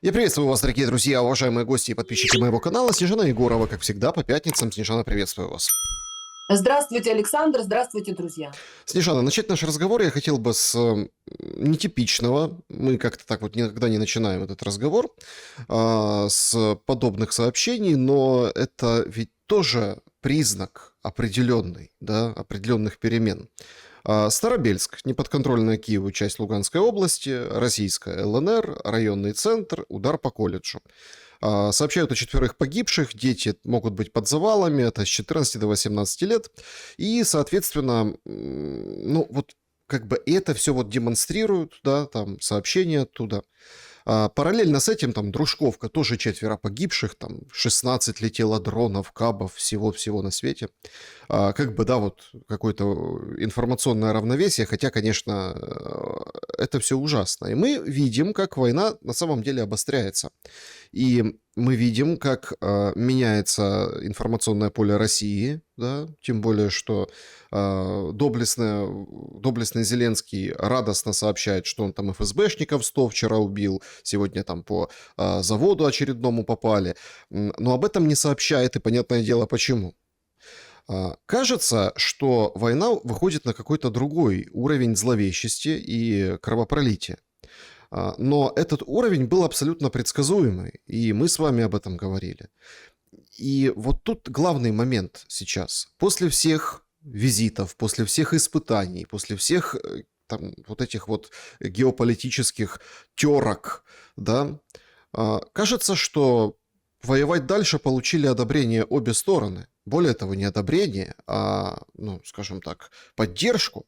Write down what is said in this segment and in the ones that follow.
Я приветствую вас, дорогие друзья, уважаемые гости и подписчики моего канала. Снежана Егорова, как всегда, по пятницам. Снежана, приветствую вас. Здравствуйте, Александр, здравствуйте, друзья. Снежана, начать наш разговор я хотел бы с нетипичного. Мы как-то так вот никогда не начинаем этот разговор с подобных сообщений, но это ведь тоже признак определенный, да, определенных перемен. Старобельск, неподконтрольная Киеву часть Луганской области, российская ЛНР, районный центр, удар по колледжу. Сообщают о 4 погибших, дети могут быть под завалами, это с 14 до 18 лет. И, соответственно, ну вот как бы это все вот демонстрируют, да, там сообщения оттуда. Параллельно с этим там Дружковка, тоже 4 погибших, там 16 летело дронов, кабов, всего-всего на свете. Как бы, да, вот какое-то информационное равновесие, хотя, конечно, это все ужасно. И мы видим, как война на самом деле обостряется. И мы видим, как меняется информационное поле России, да, тем более, что доблестный Зеленский радостно сообщает, что он там ФСБшников 100 вчера убил, сегодня там по заводу очередному попали, но об этом не сообщает, и понятное дело почему. Кажется, что война выходит на какой-то другой уровень зловещести и кровопролития. Но этот уровень был абсолютно предсказуемый, и мы с вами об этом говорили. И вот тут главный момент сейчас. После всех визитов, после всех испытаний, после всех там, вот этих вот геополитических терок, да, кажется, что воевать дальше получили одобрение обе стороны. Более того, не одобрение, а, ну, скажем так, поддержку,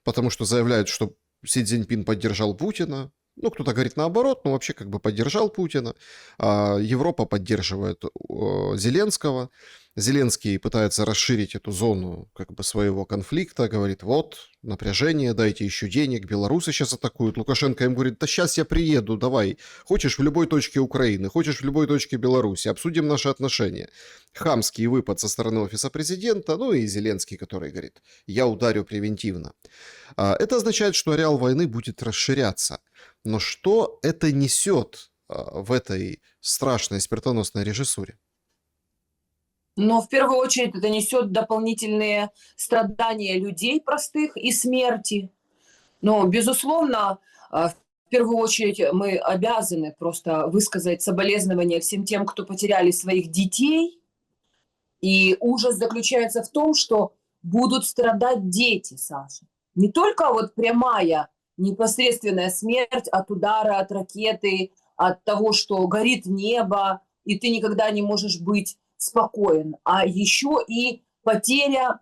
потому что заявляют, что Си Цзиньпин поддержал Путина. Ну, кто-то говорит наоборот, но вообще как бы поддержал Путина. Европа поддерживает Зеленского. Зеленский пытается расширить эту зону как бы своего конфликта. Говорит, вот, напряжение, дайте еще денег. Белорусы сейчас атакуют. Лукашенко им говорит, да сейчас я приеду, давай. Хочешь в любой точке Украины, хочешь в любой точке Беларуси. Обсудим наши отношения. Хамский выпад со стороны офиса президента. Ну и Зеленский, который говорит, я ударю превентивно. Это означает, что ареал войны будет расширяться. Но что это несет в этой страшной смертоносной режиссуре? Но в первую очередь это несет дополнительные страдания людей простых и смерти. Но, безусловно, в первую очередь мы обязаны просто высказать соболезнования всем тем, кто потеряли своих детей. И ужас заключается в том, что будут страдать дети, Саша. Не только вот прямая непосредственная смерть от удара, от ракеты, от того, что горит небо, и ты никогда не можешь быть спокоен, а еще и потеря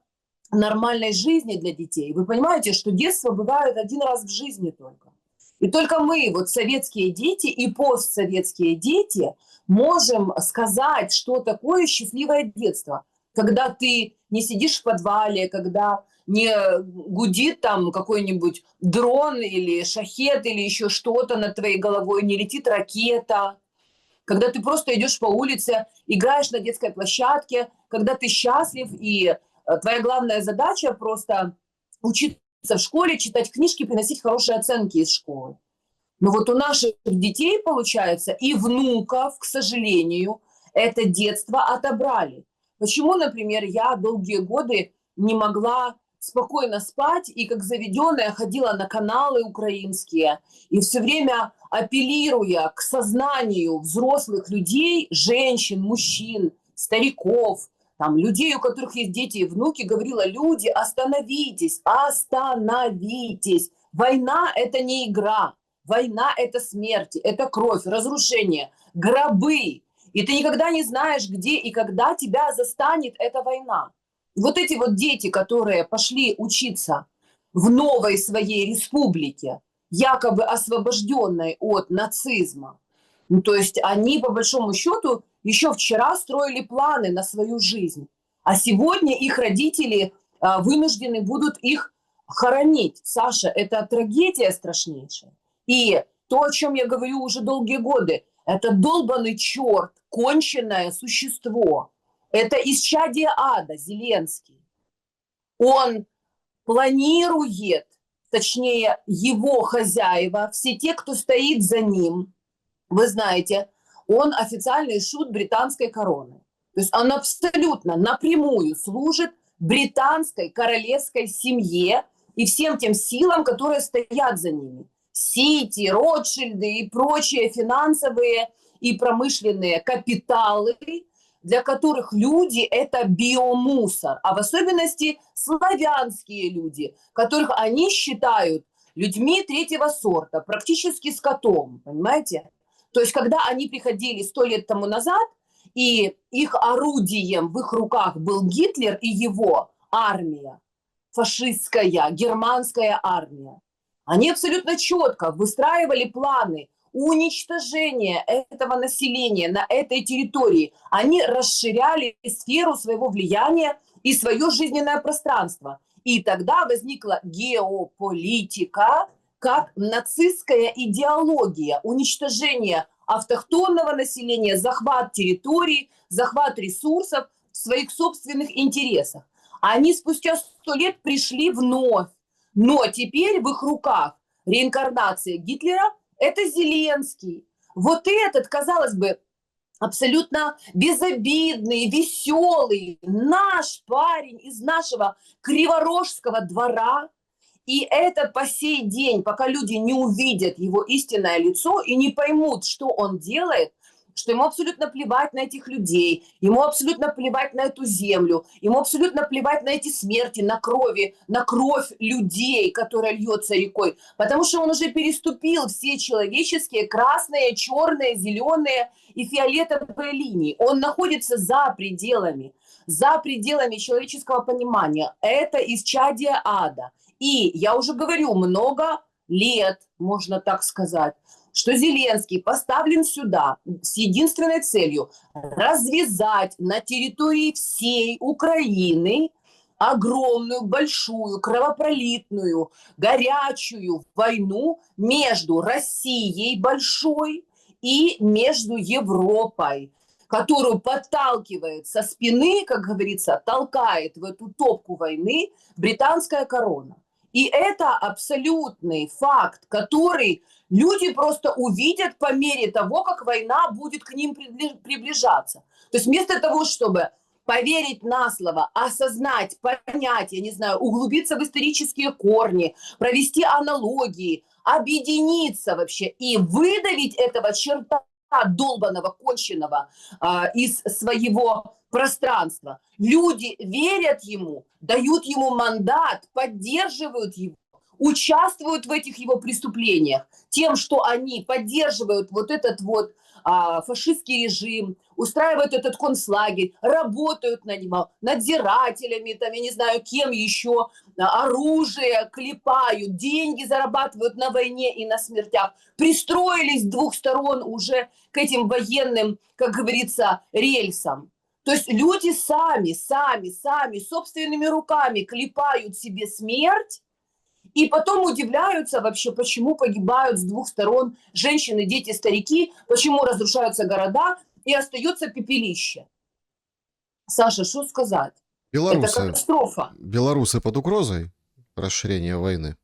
нормальной жизни для детей. Вы понимаете, что детство бывает один раз в жизни только. И только мы, вот советские дети и постсоветские дети, можем сказать, что такое счастливое детство. Когда ты не сидишь в подвале, когда не гудит там какой-нибудь дрон или шахед или еще что-то над твоей головой, не летит ракета, когда ты просто идешь по улице, играешь на детской площадке, когда ты счастлив, и твоя главная задача просто учиться в школе, читать книжки, приносить хорошие оценки из школы. Но вот у наших детей, получается, и внуков, к сожалению, это детство отобрали. Почему, например, я долгие годы не могла спокойно спать и как заведенная ходила на каналы украинские и все время апеллируя к сознанию взрослых людей, женщин, мужчин, стариков, там, людей, у которых есть дети и внуки, говорила, люди, остановитесь, остановитесь. Война – это не игра. Война – это смерть, это кровь, разрушение, гробы. И ты никогда не знаешь, где и когда тебя застанет эта война. Вот эти вот дети, которые пошли учиться в новой своей республике, якобы освобожденной от нацизма, ну, то есть они, по большому счету, еще вчера строили планы на свою жизнь, а сегодня их родители вынуждены будут их хоронить. Саша, это трагедия страшнейшая. И то, о чем я говорю уже долгие годы, это долбанный черт, конченное существо. Это исчадие ада, Зеленский. Он планирует, точнее, его хозяева, все те, кто стоит за ним, вы знаете, он официальный шут британской короны. То есть он абсолютно напрямую служит британской королевской семье и всем тем силам, которые стоят за ними. Сити, Ротшильды и прочие финансовые и промышленные капиталы, для которых люди – это биомусор, а в особенности славянские люди, которых они считают людьми третьего сорта, практически скотом, понимаете? То есть, когда они приходили 100 лет тому назад, и их орудием в их руках был Гитлер и его армия, фашистская, германская армия, они абсолютно четко выстраивали планы уничтожения этого населения на этой территории. Они расширяли сферу своего влияния и свое жизненное пространство. И тогда возникла геополитика, как нацистская идеология, уничтожение автохтонного населения, захват территорий, захват ресурсов в своих собственных интересах. Они спустя 100 лет пришли вновь, но теперь в их руках реинкарнация Гитлера – это Зеленский. Вот этот, казалось бы, абсолютно безобидный, веселый, наш парень из нашего криворожского двора. И это по сей день, пока люди не увидят его истинное лицо и не поймут, что он делает, что ему абсолютно плевать на этих людей, ему абсолютно плевать на эту землю, ему абсолютно плевать на эти смерти, на кровь людей, которая льется рекой, потому что он уже переступил все человеческие красные, черные, зеленые и фиолетовые линии. Он находится за пределами человеческого понимания. Это исчадие ада. И я уже говорю, много лет, можно так сказать, что Зеленский поставлен сюда с единственной целью развязать на территории всей Украины огромную, большую, кровопролитную, горячую войну между Россией большой и между Европой, которую подталкивает со спины, как говорится, толкает в эту топку войны британская корона. И это абсолютный факт, который люди просто увидят по мере того, как война будет к ним приближаться. То есть вместо того, чтобы поверить на слово, осознать, понять, я не знаю, углубиться в исторические корни, провести аналогии, объединиться вообще и выдавить этого черта долбаного, конченого из своего пространства. Люди верят ему, дают ему мандат, поддерживают его, участвуют в этих его преступлениях тем, что они поддерживают вот этот вот фашистский режим, устраивают этот концлагерь, работают на него надзирателями, там, я не знаю, кем еще, оружие клепают, деньги зарабатывают на войне и на смертях, пристроились с двух сторон уже к этим военным, как говорится, рельсам. То есть люди сами собственными руками клепают себе смерть, и потом удивляются вообще, почему погибают с двух сторон женщины, дети, старики, почему разрушаются города и остается пепелище. Саша, что сказать? Это катастрофа. Белорусы под угрозой расширения войны?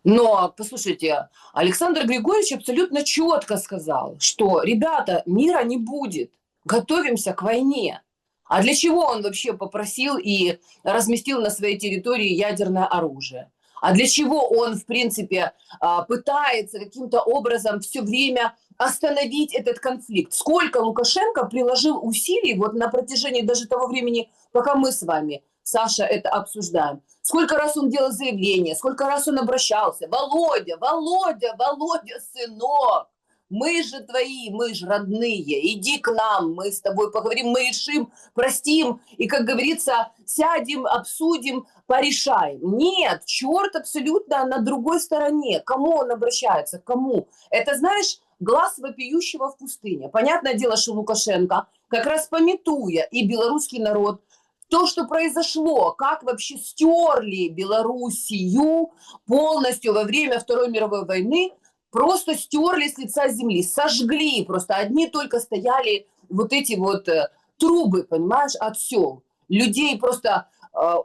Но, послушайте, Александр Григорьевич абсолютно четко сказал, что, ребята, мира не будет, готовимся к войне. А для чего он вообще попросил и разместил на своей территории ядерное оружие? А для чего он, в принципе, пытается каким-то образом все время остановить этот конфликт? Сколько Лукашенко приложил усилий вот на протяжении даже того времени, пока мы с вами, Саша, это обсуждаем. Сколько раз он делал заявления, сколько раз он обращался. Володя, сынок, мы же твои, мы же родные, иди к нам, мы с тобой поговорим, мы решим, простим и, как говорится, сядем, обсудим, порешаем. Нет, черт абсолютно на другой стороне. К кому он обращается? К кому? Это, знаешь, глаз вопиющего в пустыне. Понятное дело, что Лукашенко, как раз памятуя и белорусский народ, то, что произошло, как вообще стерли Белоруссию полностью во время Второй мировой войны, просто стерли с лица земли, сожгли, просто одни только стояли вот эти вот трубы, понимаешь, от сел. Людей просто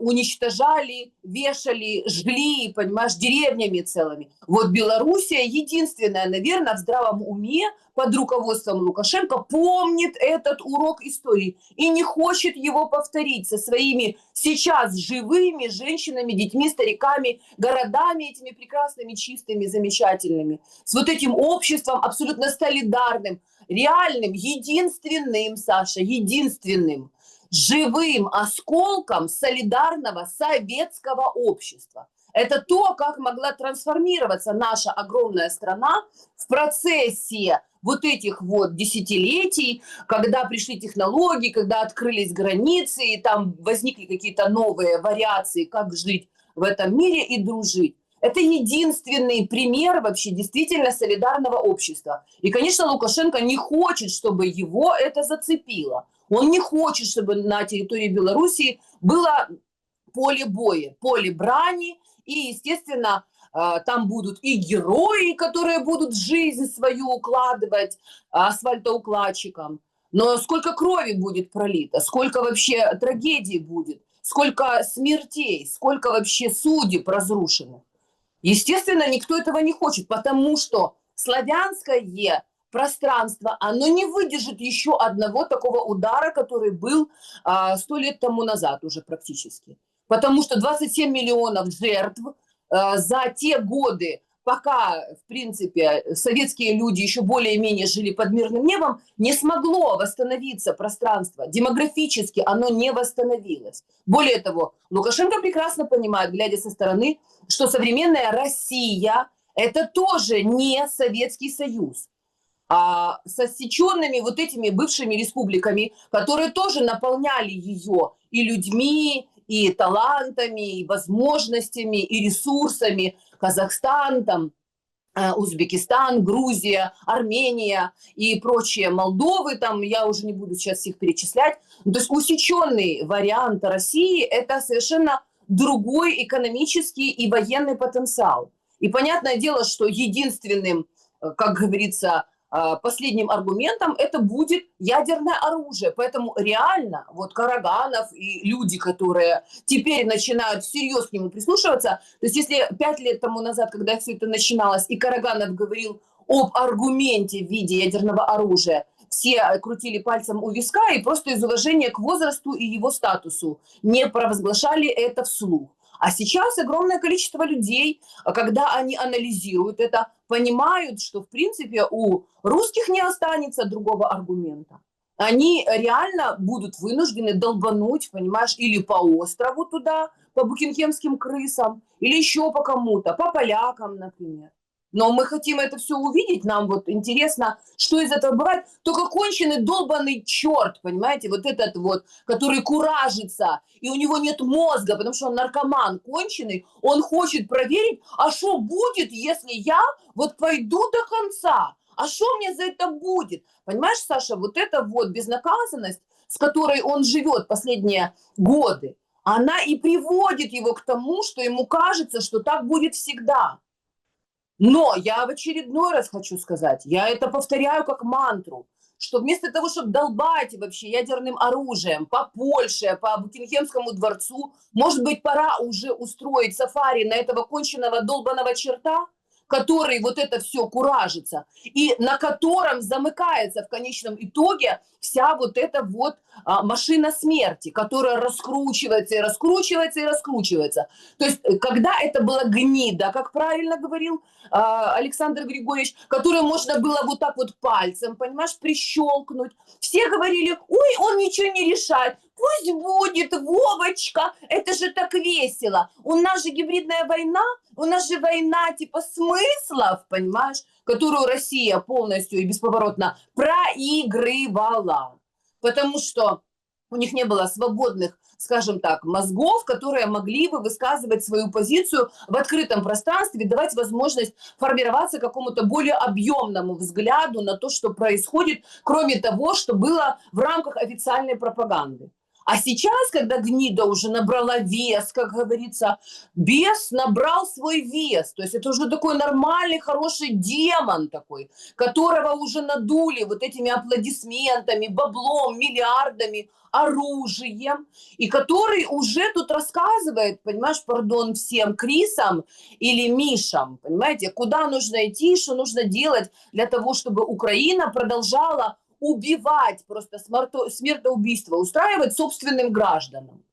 уничтожали, вешали, жгли, понимаешь, деревнями целыми. Вот Белоруссия единственная, наверное, в здравом уме под руководством Лукашенко помнит этот урок истории и не хочет его повторить со своими сейчас живыми женщинами, детьми, стариками, городами этими прекрасными, чистыми, замечательными, с вот этим обществом абсолютно солидарным, реальным, единственным, Саша, единственным живым осколком солидарного советского общества. Это то, как могла трансформироваться наша огромная страна в процессе вот этих вот десятилетий, когда пришли технологии, когда открылись границы, и там возникли какие-то новые вариации, как жить в этом мире и дружить. Это единственный пример вообще действительно солидарного общества. И, конечно, Лукашенко не хочет, чтобы его это зацепило. Он не хочет, чтобы на территории Белоруссии было поле боя, поле брани, и, естественно, там будут и герои, которые будут жизнь свою укладывать асфальтоукладчикам. Но сколько крови будет пролито, сколько вообще трагедий будет, сколько смертей, сколько вообще судеб разрушенных. Естественно, никто этого не хочет, потому что славянское пространство, оно не выдержит еще одного такого удара, который был 100 лет тому назад уже практически. Потому что 27 миллионов жертв за те годы, пока, в принципе, советские люди еще более-менее жили под мирным небом, не смогло восстановиться пространство. Демографически оно не восстановилось. Более того, Лукашенко прекрасно понимает, глядя со стороны, что современная Россия – это тоже не Советский Союз. С отсеченными вот этими бывшими республиками, которые тоже наполняли ее и людьми, и талантами, и возможностями, и ресурсами. Казахстан, там, Узбекистан, Грузия, Армения и прочие Молдовы, там я уже не буду сейчас их перечислять. То есть усеченный вариант России – это совершенно другой экономический и военный потенциал. И понятное дело, что единственным, как говорится, последним аргументом это будет ядерное оружие. Поэтому реально вот Караганов и люди, которые теперь начинают всерьез к нему прислушиваться, то есть если 5 лет тому назад, когда все это начиналось, и Караганов говорил об аргументе в виде ядерного оружия, все крутили пальцем у виска и просто из уважения к возрасту и его статусу не провозглашали это вслух. А сейчас огромное количество людей, когда они анализируют это, понимают, что в принципе у русских не останется другого аргумента. Они реально будут вынуждены долбануть, понимаешь, или по острову туда, по букингемским крысам, или еще по кому-то, по полякам, например. Но мы хотим это все увидеть, нам вот интересно, что из этого бывает. Только конченый долбанный черт, понимаете, вот этот вот, который куражится, и у него нет мозга, потому что он наркоман конченый, он хочет проверить, а что будет, если я вот пойду до конца? А что мне за это будет? Понимаешь, Саша, вот эта вот безнаказанность, с которой он живет последние годы, она и приводит его к тому, что ему кажется, что так будет всегда. Но я в очередной раз хочу сказать, я это повторяю как мантру, что вместо того, чтобы долбать вообще ядерным оружием по Польше, по Букингемскому дворцу, может быть, пора уже устроить сафари на этого конченого долбаного черта, который вот это все куражится, и на котором замыкается в конечном итоге вся вот эта вот машина смерти, которая раскручивается и раскручивается и раскручивается. То есть, когда это была гнида, как правильно говорил Александр Григорьевич, которую можно было вот так вот пальцем, понимаешь, прищелкнуть. Все говорили, ой, он ничего не решает. Пусть будет, Вовочка, это же так весело. У нас же гибридная война, у нас же война типа смыслов, понимаешь, которую Россия полностью и бесповоротно проигрывала. Потому что у них не было свободных, скажем так, мозгов, которые могли бы высказывать свою позицию в открытом пространстве, давать возможность формироваться какому-то более объемному взгляду на то, что происходит, кроме того, что было в рамках официальной пропаганды. А сейчас, когда гнида уже набрала вес, как говорится, бес набрал свой вес. То есть это уже такой нормальный, хороший демон такой, которого уже надули вот этими аплодисментами, баблом, миллиардами, оружием, и который уже тут рассказывает, понимаешь, пардон, всем Крисам или Мишам, понимаете, куда нужно идти, что нужно делать для того, чтобы Украина продолжала убивать, просто смертоубийство устраивать собственным гражданам.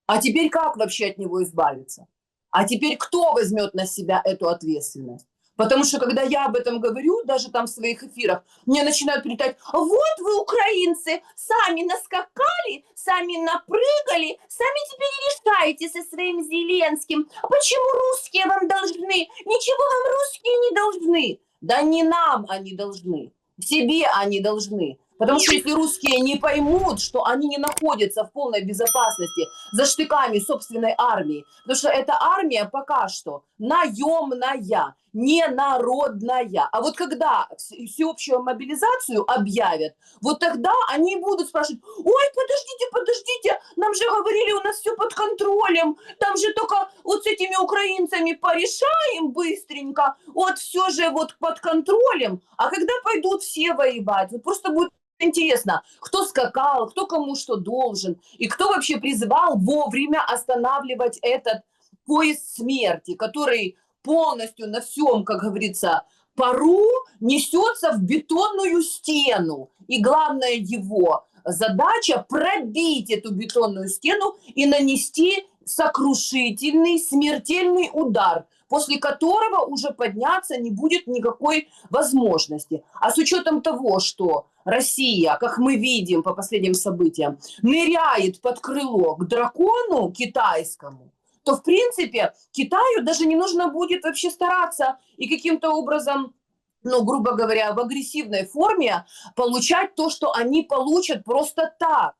А теперь как вообще от него избавиться? А теперь кто возьмет на себя эту ответственность? Потому что когда я об этом говорю, даже там в своих эфирах, мне начинают прилетать: «А вот вы, украинцы, сами наскакали, сами напрыгали, сами теперь решаете со своим Зеленским. А почему русские вам должны? Ничего вам русские не должны». Да не нам они должны, себе они должны. Потому что если русские не поймут, что они не находятся в полной безопасности за штыками собственной армии, потому что эта армия пока что наемная, не народная. А вот когда всеобщую мобилизацию объявят, вот тогда они будут спрашивать: ой, подождите, подождите, нам же говорили, у нас все под контролем, там же только вот с этими украинцами порешаем быстренько, вот все же вот под контролем. А когда пойдут все воевать, вот просто будет интересно, кто скакал, кто кому что должен, и кто вообще призывал вовремя останавливать этот поезд смерти, который полностью на всем, как говорится, пару несется в бетонную стену. И главная его задача пробить эту бетонную стену и нанести сокрушительный, смертельный удар, после которого уже подняться не будет никакой возможности. А с учетом того, что Россия, как мы видим по последним событиям, ныряет под крыло к дракону китайскому, то, в принципе, Китаю даже не нужно будет вообще стараться и каким-то образом, ну, грубо говоря, в агрессивной форме получать то, что они получат просто так.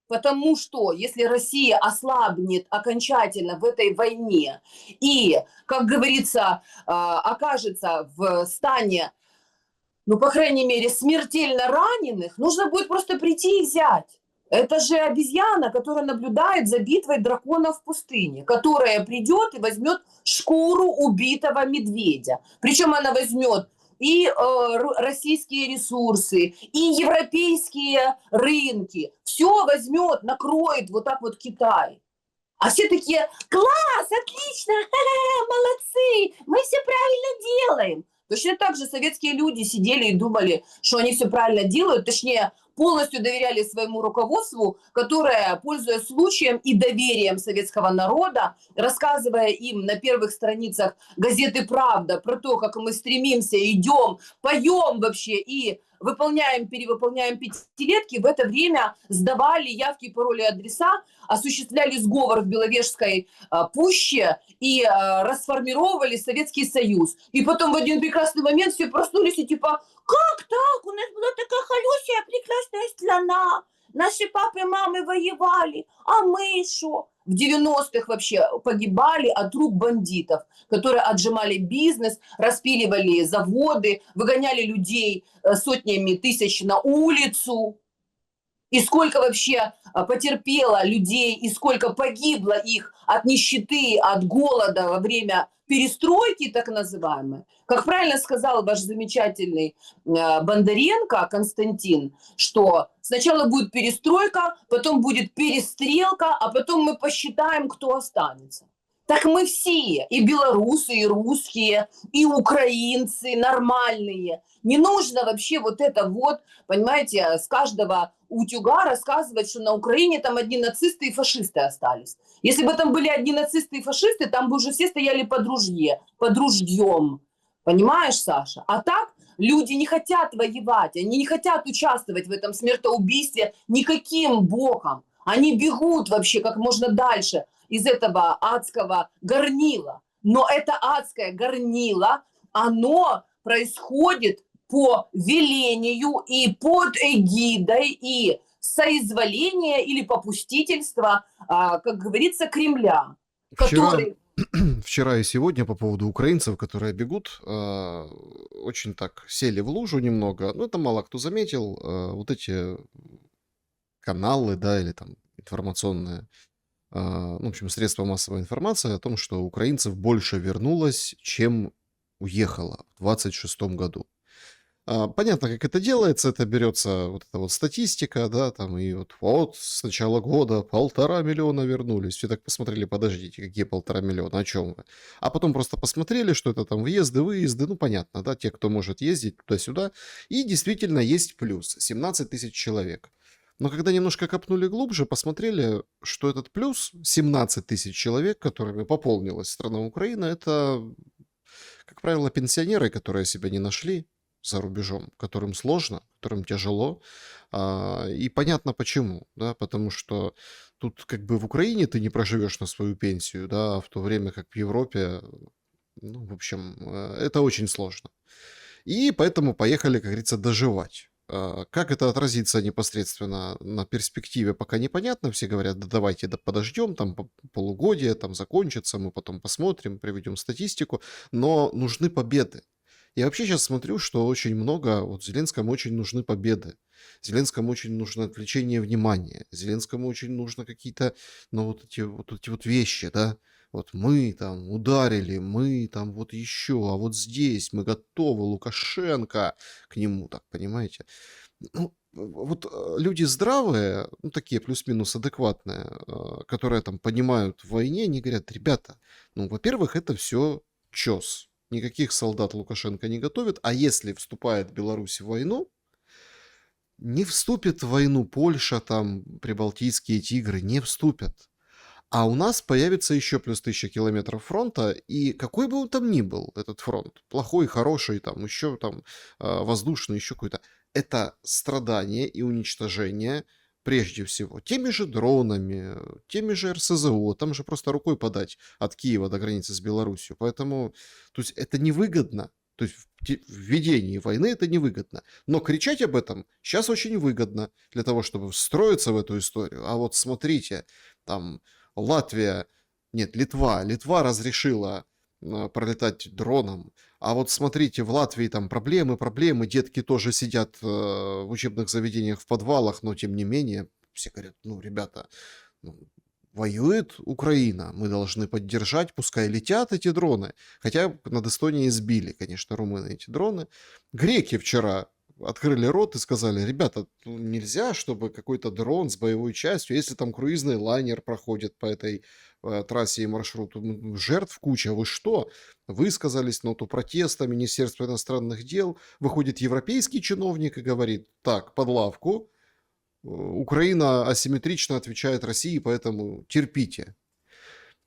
Потому что если Россия ослабнет окончательно в этой войне и, как говорится, окажется в стане, ну, по крайней мере, смертельно раненых, нужно будет просто прийти и взять. Это же обезьяна, которая наблюдает за битвой дракона в пустыне, которая придет и возьмет шкуру убитого медведя. Причем она возьмет и российские ресурсы, и европейские рынки. Все возьмет, накроет вот так вот Китай. А все такие: класс, отлично, молодцы, мы все правильно делаем. Точно так же советские люди сидели и думали, что они все правильно делают, точнее, полностью доверяли своему руководству, которое, пользуясь случаем и доверием советского народа, рассказывая им на первых страницах газеты «Правда» про то, как мы стремимся, идем, поем вообще и выполняем, перевыполняем пятилетки, в это время сдавали явки, пароли, адреса, осуществляли сговор в Беловежской пуще и расформировали Советский Союз. И потом в один прекрасный момент все проснулись и типа: как так? У нас была такая хорошая, прекрасная страна. Наши папы, мамы воевали, а мы что? В 90-х вообще погибали от рук бандитов, которые отжимали бизнес, распиливали заводы, выгоняли людей сотнями тысяч на улицу. И сколько вообще потерпело людей, и сколько погибло их от нищеты, от голода во время перестройки так называемой. Как правильно сказал ваш замечательный Бондаренко Константин, что сначала будет перестройка, потом будет перестрелка, а потом мы посчитаем, кто останется. Так мы все, и белорусы, и русские, и украинцы нормальные. Не нужно вообще вот это вот, понимаете, с каждого утюга рассказывать, что на Украине там одни нацисты и фашисты остались. Если бы там были одни нацисты и фашисты, там бы уже все стояли под ружьем. Понимаешь, Саша? А так люди не хотят воевать, они не хотят участвовать в этом смертоубийстве никаким боком. Они бегут вообще как можно дальше из этого адского горнила. Но это адское горнило, оно происходит по велению и под эгидой и соизволения или попустительства, как говорится, Кремля, Вчера, который... вчера и сегодня по поводу украинцев, которые бегут, очень так сели в лужу немного. Ну, это мало кто заметил. Вот эти каналы, да, или там информационные, ну, в общем, средства массовой информации о том, что украинцев больше вернулось, чем уехало в 26 году. Понятно, как это делается. Это берется вот эта вот статистика, да, там, и вот с начала года 1,5 миллиона вернулись. Все так посмотрели, подождите, какие 1,5 миллиона, о чем вы? А потом просто посмотрели, что это там въезды, выезды, ну, понятно, да, те, кто может ездить туда-сюда. И действительно есть плюс, 17 тысяч человек. Но когда немножко копнули глубже, посмотрели, что этот плюс, 17 тысяч человек, которыми пополнилась страна Украина, это, как правило, пенсионеры, которые себя не нашли за рубежом, которым сложно, которым тяжело. И понятно почему, да, потому что тут как бы в Украине ты не проживешь на свою пенсию, да, а в то время как в Европе, ну, в общем, это очень сложно. И поэтому поехали, как говорится, доживать. Как это отразится непосредственно на перспективе, пока непонятно. Все говорят, да давайте подождем, там полугодие, там закончится, мы потом посмотрим, приведем статистику. Но нужны победы. Я вообще сейчас смотрю, что очень много, вот Зеленскому очень нужны победы. Зеленскому очень нужно отвлечение внимания. Зеленскому очень нужно какие-то, ну, вот эти вот вещи, да. Вот мы там ударили, мы там вот еще, а вот здесь мы готовы, Лукашенко к нему, так, понимаете? Ну, вот люди здравые, ну, такие плюс-минус адекватные, которые там понимают в войне, они говорят, ребята, ну, во-первых, это все чёс. Никаких солдат Лукашенко не готовит, а если вступает Беларусь в войну, не вступит в войну Польша, там, прибалтийские тигры, не вступят. А у нас появится еще плюс 1000 километров фронта, и какой бы он там ни был, этот фронт, плохой, хороший, там, еще там, воздушный, еще какой-то, это страдание и уничтожение прежде всего теми же дронами, теми же РСЗО, там же просто рукой подать от Киева до границы с Беларусью. Поэтому, то есть это невыгодно. То есть в ведении войны это невыгодно. Но кричать об этом сейчас очень выгодно для того, чтобы встроиться в эту историю. А вот смотрите, там Латвия, нет, Литва разрешила пролетать дроном. А вот смотрите, в Латвии там проблемы, детки тоже сидят в учебных заведениях в подвалах, но тем не менее, все говорят, ну, ребята, ну, воюет Украина, мы должны поддержать, пускай летят эти дроны. Хотя над Эстонией сбили, конечно, румыны эти дроны. Греки вчера открыли рот и сказали, ребята, ну, нельзя, чтобы какой-то дрон с боевой частью, если там круизный лайнер проходит по этой трассе и маршруту, жертв куча, вы что? Высказались ноту протеста Министерства иностранных дел, выходит европейский чиновник и говорит, так, под лавку, Украина асимметрично отвечает России, поэтому терпите.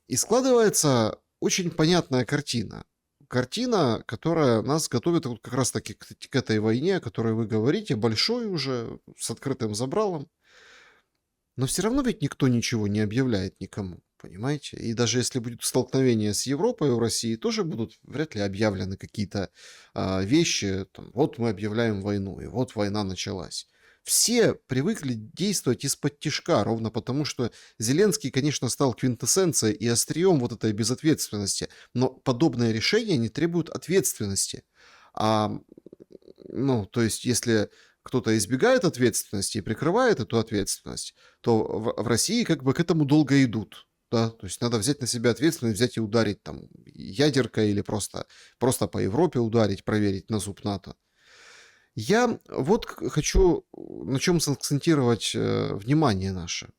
И складывается очень понятная картина. Картина, которая нас готовит вот как раз-таки к этой войне, о которой вы говорите, большой уже, с открытым забралом. Но все равно ведь никто ничего не объявляет никому, понимаете? И даже если будет столкновение с Европой у России, тоже будут вряд ли объявлены какие-то вещи. Там, вот мы объявляем войну, и вот война началась. Все привыкли действовать из-под тишка, ровно потому, что Зеленский, конечно, стал квинтэссенцией и острием вот этой безответственности, но подобные решения не требуют ответственности. А, ну, то есть, если кто-то избегает ответственности и прикрывает эту ответственность, то в России как бы к этому долго идут. Да, то есть надо взять на себя ответственность, взять и ударить там ядеркой или просто по Европе ударить, проверить на зуб НАТО. Я вот хочу на чем сакцентировать внимание наше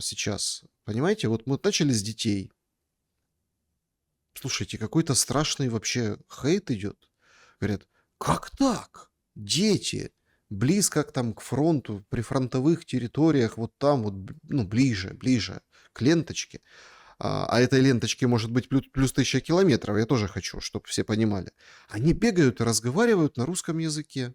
сейчас. Понимаете, вот мы начали с детей. Слушайте, какой-то страшный вообще хейт идет. Говорят, как так? Дети близко там к фронту, при фронтовых территориях, вот там вот, ну, ближе к ленточке. А этой ленточке может быть плюс 1000 километров, я тоже хочу, чтобы все понимали. Они бегают и разговаривают на русском языке.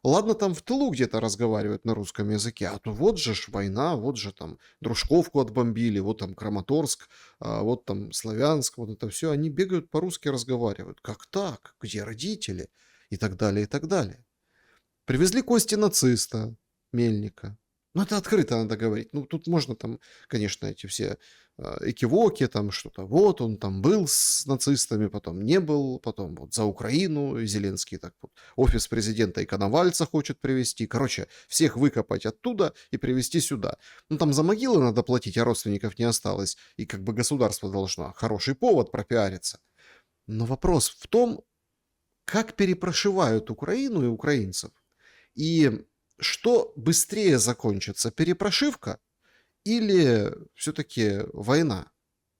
Ладно, там в тылу где-то разговаривают на русском языке, а то вот же ж война, вот же там Дружковку отбомбили, вот там Краматорск, вот там Славянск, вот это все. Они бегают по-русски разговаривают. Как так? Где родители? И так далее, и так далее. Привезли кости нациста Мельника. Ну, это открыто надо говорить. Ну, тут можно там, конечно, эти все экивоки, там что-то. Вот он там был с нацистами, потом не был, потом вот за Украину Зеленский так вот офис президента и Коновальца хочет привести. Короче, всех выкопать оттуда и привести сюда. Ну, там за могилы надо платить, а родственников не осталось. И как бы государство должно. Хороший повод пропиариться. Но вопрос в том, как перепрошивают Украину и украинцев. И что быстрее закончится, перепрошивка или все-таки война?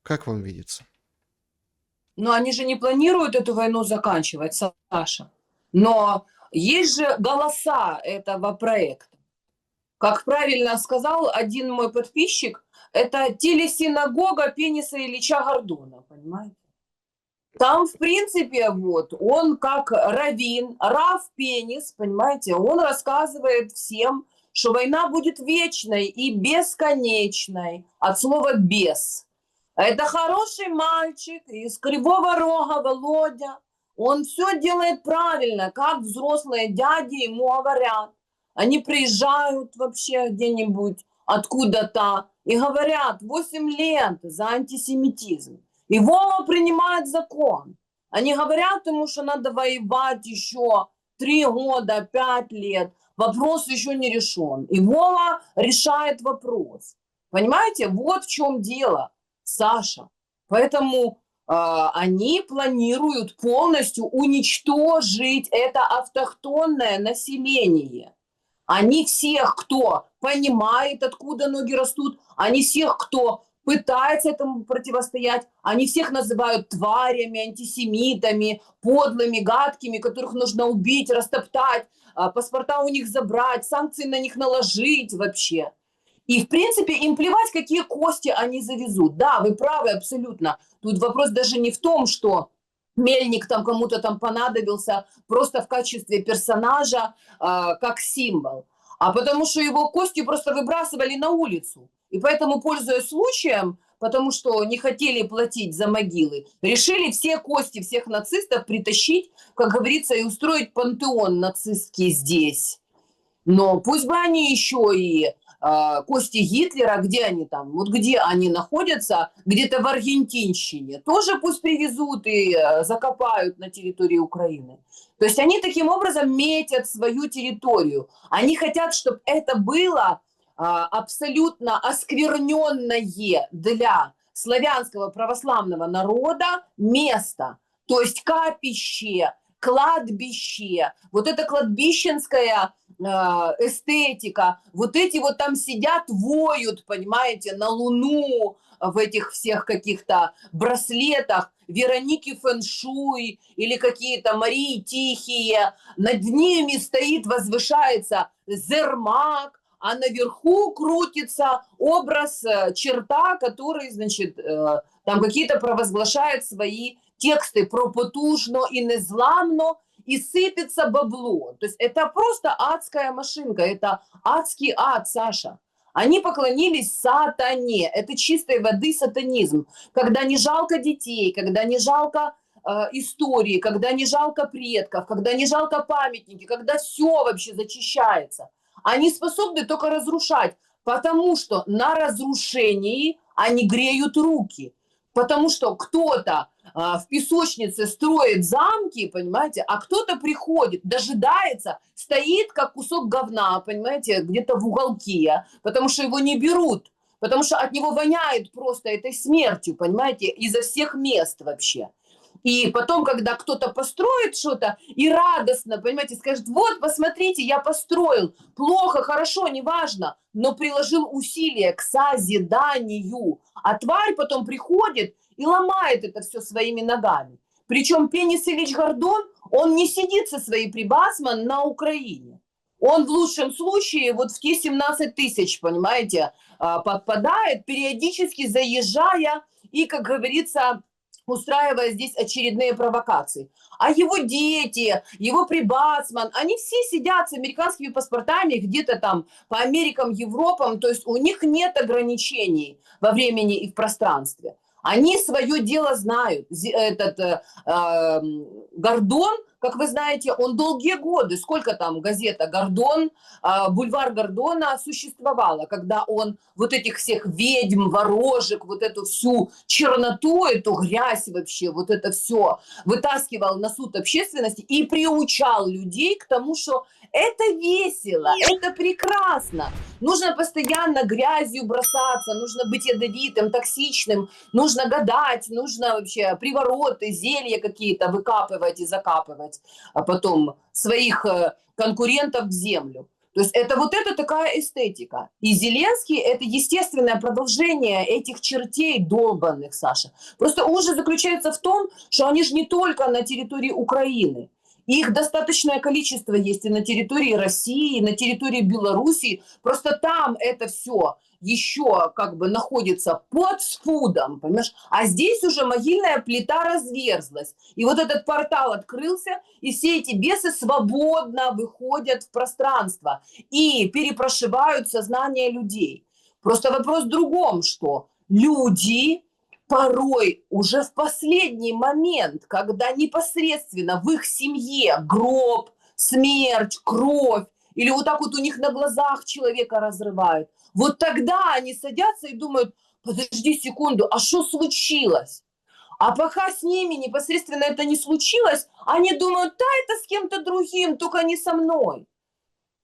Как вам видится? Но они же не планируют эту войну заканчивать, Саша. Но есть же голоса этого проекта. Как правильно сказал один мой подписчик, это телесинагога пениса Ильича Гордона, понимаете? Там, в принципе, вот, он как раввин, Рав Пенис, понимаете, он рассказывает всем, что война будет вечной и бесконечной, от слова «бес». Это хороший мальчик из Кривого Рога, Володя. Он все делает правильно, как взрослые дяди ему говорят. Они приезжают вообще где-нибудь откуда-то и говорят 8 лет за антисемитизм. И Вова принимает закон. Они говорят ему, что надо воевать еще 3 года, 5 лет. Вопрос еще не решен. И Вова решает вопрос. Понимаете, вот в чем дело, Саша. Поэтому они планируют полностью уничтожить это автохтонное население. Они всех, кто понимает, откуда ноги растут, они всех, кто пытается этому противостоять, они всех называют тварями, антисемитами, подлыми, гадкими, которых нужно убить, растоптать, паспорта у них забрать, санкции на них наложить вообще. И, в принципе, им плевать, какие кости они завезут. Да, вы правы абсолютно. Тут вопрос даже не в том, что Мельник там кому-то там понадобился просто в качестве персонажа, как символ, а потому что его кости просто выбрасывали на улицу. И поэтому, пользуясь случаем, потому что не хотели платить за могилы, решили все кости всех нацистов притащить, как говорится, и устроить пантеон нацистский здесь. Но пусть бы они еще и кости Гитлера, где они там, вот где они находятся, где-то в Аргентинщине, тоже пусть привезут и закопают на территории Украины. То есть они таким образом метят свою территорию. Они хотят, чтобы это было абсолютно оскверненное для славянского православного народа место. То есть капище, кладбище, вот эта кладбищенская эстетика, вот эти вот там сидят, воют, понимаете, на Луну в этих всех каких-то браслетах, Вероники Фэншуй или какие-то Марии Тихие, над ними стоит, возвышается Зермак, а наверху крутится образ черта, который, значит, там какие-то провозглашает свои тексты про потужно и незламно, и сыпется бабло. То есть это просто адская машинка, это адский ад, Саша. Они поклонились сатане. Это чистой воды сатанизм. Когда не жалко детей, когда не жалко истории, когда не жалко предков, когда не жалко памятники, когда все вообще зачищается. Они способны только разрушать, потому что на разрушении они греют руки. Потому что кто-то в песочнице строит замки, понимаете, а кто-то приходит, дожидается, стоит как кусок говна, понимаете, где-то в уголке, потому что его не берут, потому что от него воняет просто этой смертью, понимаете, изо всех мест вообще. И потом, когда кто-то построит что-то и радостно, понимаете, скажет, вот, посмотрите, я построил, плохо, хорошо, неважно, но приложил усилия к созиданию. А тварь потом приходит и ломает это все своими ногами. Причем Пенис Ильич Гордон, он не сидит со своей прибасман на Украине. Он в лучшем случае вот в те 17 тысяч, понимаете, подпадает, периодически заезжая и, как говорится, устраивая здесь очередные провокации. А его дети, его прибасман, они все сидят с американскими паспортами где-то там по Америкам, Европам, то есть у них нет ограничений во времени и в пространстве. Они свое дело знают. Этот Гордон как вы знаете, он долгие годы, сколько там газета «Гордон», бульвар Гордона существовала, когда он вот этих всех ведьм, ворожек, вот эту всю черноту, эту грязь вообще, вот это все вытаскивал на суд общественности и приучал людей к тому, что это весело, это прекрасно. Нужно постоянно грязью бросаться, нужно быть ядовитым, токсичным, нужно гадать, нужно вообще привороты, зелья какие-то выкапывать и закапывать, а потом своих конкурентов в землю. То есть это вот это такая эстетика. И Зеленский – это естественное продолжение этих чертей долбанных, Саша. Просто ужас заключается в том, что они же не только на территории Украины. Их достаточное количество есть и на территории России, и на территории Белоруссии. Просто там это все еще как бы находится под спудом, понимаешь? А здесь уже могильная плита разверзлась. И вот этот портал открылся, и все эти бесы свободно выходят в пространство и перепрошивают сознание людей. Просто вопрос в другом, что люди порой уже в последний момент, когда непосредственно в их семье гроб, смерть, кровь, или вот так вот у них на глазах человека разрывают, вот тогда они садятся и думают, подожди секунду, а что случилось? А пока с ними непосредственно это не случилось, они думают, да, это с кем-то другим, только не со мной.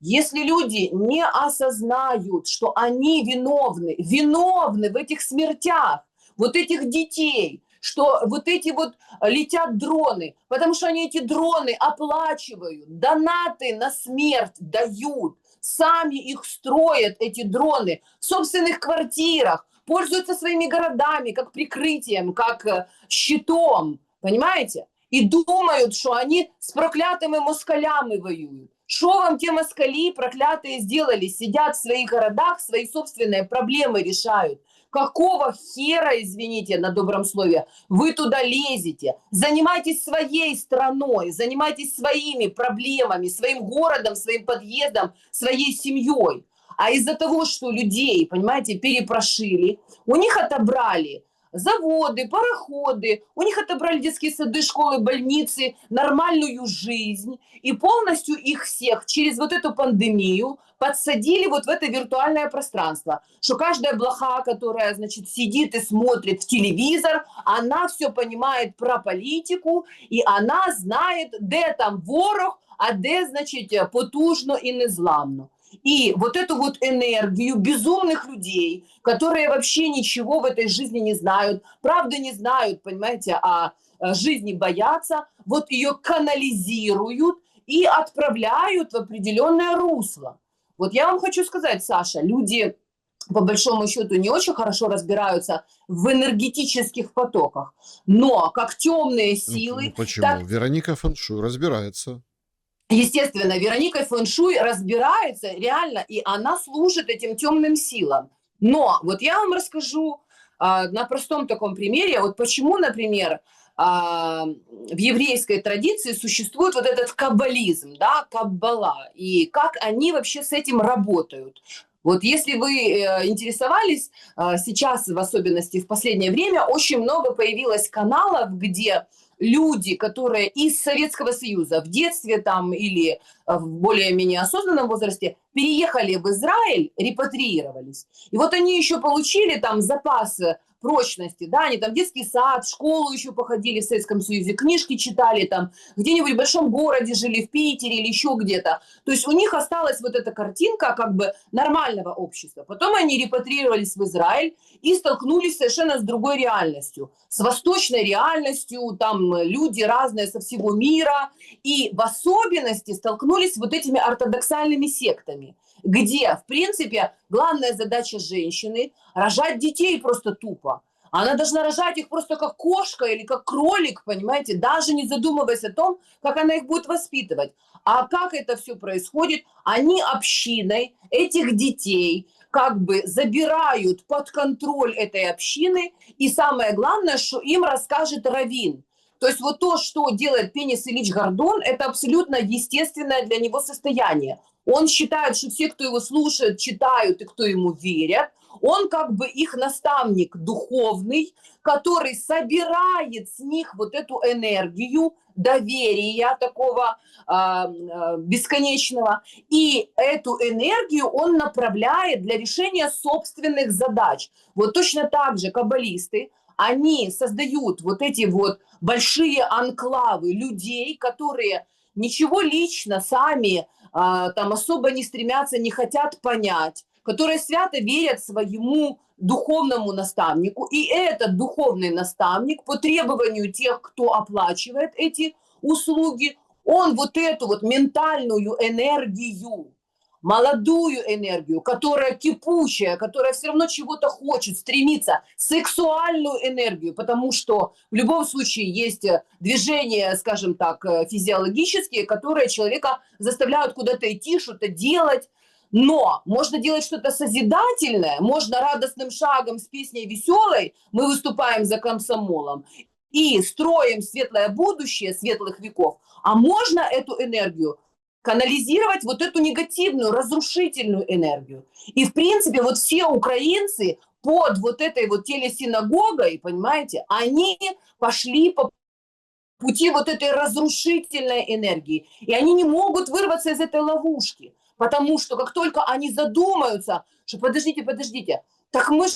Если люди не осознают, что они виновны в этих смертях, вот этих детей, что вот эти вот летят дроны, потому что они эти дроны оплачивают, донаты на смерть дают, сами их строят, эти дроны, в собственных квартирах, пользуются своими городами как прикрытием, как щитом, понимаете? И думают, что они с проклятыми москалями воюют. Что вам те москали проклятые сделали? Сидят в своих городах, свои собственные проблемы решают. Какого хера, извините на добром слове, вы туда лезете? Занимайтесь своей страной, занимайтесь своими проблемами, своим городом, своим подъездом, своей семьей. А из-за того, что людей, понимаете, перепрошили, у них отобрали заводы, пароходы, у них отобрали детские сады, школы, больницы, нормальную жизнь, и полностью их всех через вот эту пандемию подсадили вот в это виртуальное пространство, что каждая блоха, которая, значит, сидит и смотрит в телевизор, она все понимает про политику, и она знает, где там ворог, а где, значит, потужно и незламно. И вот эту вот энергию безумных людей, которые вообще ничего в этой жизни не знают, правды не знают, понимаете, а жизни боятся, вот ее канализируют и отправляют в определенное русло. Вот я вам хочу сказать, Саша, люди по большому счету не очень хорошо разбираются в энергетических потоках, но как темные Ну силы, почему? так Вероника Фэншуй разбирается. естественно, Вероника Фэншуй разбирается реально, и она служит этим темным силам. Но вот я вам расскажу на простом таком примере, вот почему, например, в еврейской традиции существует вот этот каббализм, да, каббала, и как они вообще с этим работают. Вот если вы интересовались, сейчас, в особенности в последнее время, очень много появилось каналов, где люди, которые из Советского Союза в детстве там или в более-менее осознанном возрасте переехали в Израиль, репатриировались. И вот они еще получили там запас прочности, да, они там в детский сад, в школу еще походили в Советском Союзе, книжки читали там, где-нибудь в большом городе жили, в Питере или еще где-то. То есть у них осталась вот эта картинка как бы нормального общества. Потом они репатриировались в Израиль и столкнулись совершенно с другой реальностью, с восточной реальностью, там люди разные со всего мира, и в особенности столкнулись с вот этими ортодоксальными сектами, где, в принципе, главная задача женщины – рожать детей просто тупо. Она должна рожать их просто как кошка или как кролик, понимаете, даже не задумываясь о том, как она их будет воспитывать. А как это все происходит? Они общиной этих детей как бы забирают под контроль этой общины, и самое главное, что им расскажет раввин. То есть вот то, что делает Пенис Ильич Гордон, это абсолютно естественное для него состояние. Он считает, что все, кто его слушает, читают и кто ему верят, он как бы их наставник духовный, который собирает с них вот эту энергию, доверия такого бесконечного. И эту энергию он направляет для решения собственных задач. Вот точно так же каббалисты, они создают вот эти вот большие анклавы людей, которые ничего лично сами там особо не стремятся, не хотят понять, которые свято верят своему духовному наставнику. И этот духовный наставник по требованию тех, кто оплачивает эти услуги, он вот эту вот ментальную энергию, молодую энергию, которая кипучая, которая все равно чего-то хочет, стремится, сексуальную энергию, потому что в любом случае есть движения, скажем так, физиологические, которые человека заставляют куда-то идти, что-то делать. Но можно делать что-то созидательное, можно радостным шагом с песней веселой, мы выступаем за комсомолом, и строим светлое будущее светлых веков, а можно эту энергию канализировать, вот эту негативную, разрушительную энергию. И, в принципе, вот все украинцы под вот этой вот телесинагогой, понимаете, они пошли по пути вот этой разрушительной энергии. И они не могут вырваться из этой ловушки. Потому что как только они задумаются, что подождите, так мы же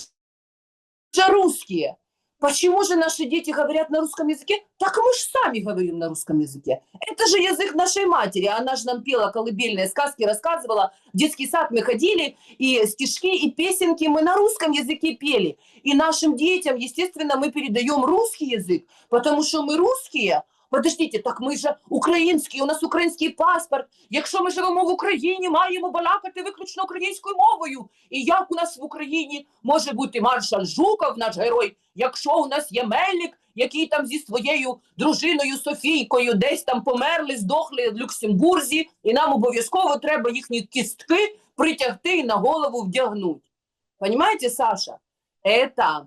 русские. Почему же наши дети говорят на русском языке? Так мы же сами говорим на русском языке. Это же язык нашей матери. Она же нам пела колыбельные сказки, рассказывала. В детский сад мы ходили, и стишки, и песенки мы на русском языке пели. И нашим детям, естественно, мы передаем русский язык, потому что мы русские. Подождите, так ми ж українські, у нас український паспорт. Якщо ми живемо в Україні, маємо балакати виключно українською мовою. І як у нас в Україні може бути маршал Жуков, наш герой, якщо у нас є Мельник, який там зі своєю дружиною Софійкою десь там померли, здохли в Люксембурзі, і нам обов'язково треба їхні кістки притягти і на голову вдягнути. Понимаете, Саша? Это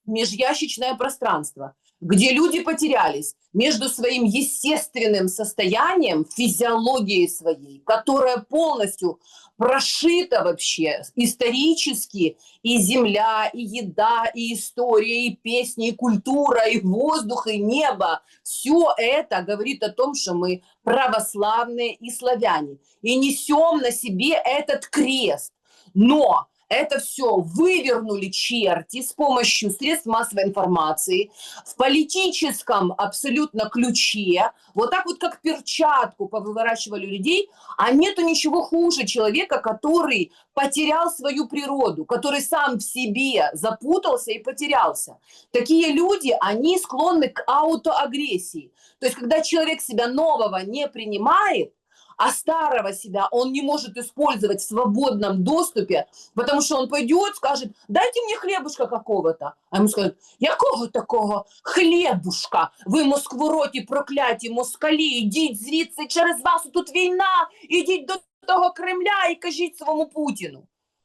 межящичное пространство, где люди потерялись между своим естественным состоянием, физиологией своей, которая полностью прошита вообще исторически, и земля, и еда, и история, и песни, и культура, и воздух, и небо. Все это говорит о том, что мы православные и славяне, и несем на себе этот крест. Но это все вывернули черти с помощью средств массовой информации в политическом абсолютно ключе, вот так вот как перчатку повыворачивали людей, а нету ничего хуже человека, который потерял свою природу, который сам в себе запутался и потерялся. Такие люди, они склонны к аутоагрессии. То есть, когда человек себя нового не принимает, а старого себя он не может использовать в свободном доступе, потому что он пойдет, скажет, дайте мне хлебушка какого-то. А ему скажут, якого такого хлебушка? Ви москвороті прокляті москалі, ідіть звідси, через вас тут війна, ідіть до того Кремля і кажіть своему Путину.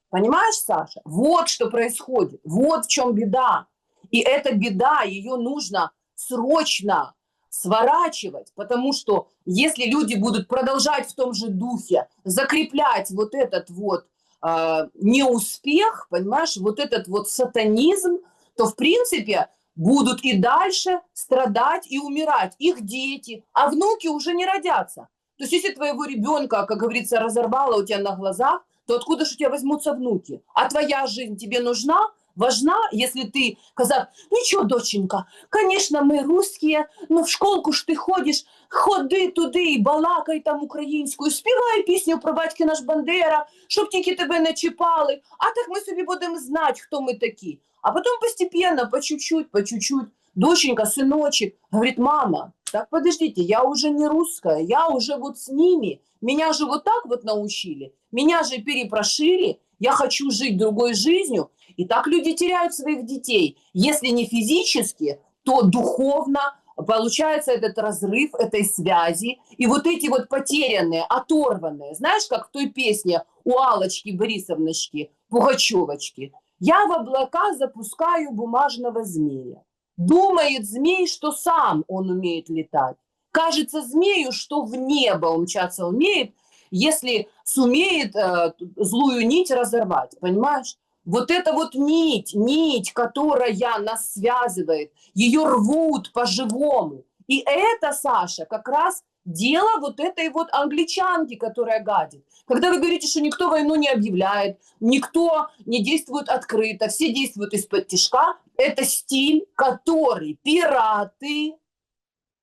Понимаешь, Саша? Вот что происходит, вот в чем беда. И эта беда, ее нужно срочно сворачивать, потому что если люди будут продолжать в том же духе, закреплять вот этот вот неуспех, понимаешь, вот этот вот сатанизм, то в принципе будут и дальше страдать и умирать их дети, а внуки уже не родятся. То есть если твоего ребенка, как говорится, разорвало у тебя на глазах, то откуда же у тебя возьмутся внуки? А твоя жизнь тебе нужна? Важна, если ты казав, нічого, доченька, конечно, ми русские, но в школку ж ти ходиш, ходи туди і балакай там українською, співай пісню про батьки наш Бандера, щоб тільки тебе не чіпали, а так ми собі будемо знати, хто ми такі. А потом постепенно, по чуть-чуть, доченька, сыночек, говорит, мама, так подождите, я уже не русская, я уже вот с ними, меня же вот так вот научили, меня же перепрошили, я хочу жить другой жизнью. И так люди теряют своих детей. Если не физически, то духовно получается этот разрыв этой связи. И вот эти вот потерянные, оторванные, знаешь, как в той песне у Аллочки Борисовночки, Пугачевочки. Я в облака запускаю бумажного змея. Думает змей, что сам он умеет летать. Кажется змею, что в небо умчаться умеет, если сумеет злую нить разорвать, понимаешь? Вот эта вот нить, которая нас связывает, ее рвут по-живому. И это, Саша, как раз дело вот этой вот англичанки, которая гадит. Когда вы говорите, что никто войну не объявляет, никто не действует открыто, все действуют из-под тишка, это стиль, который пираты,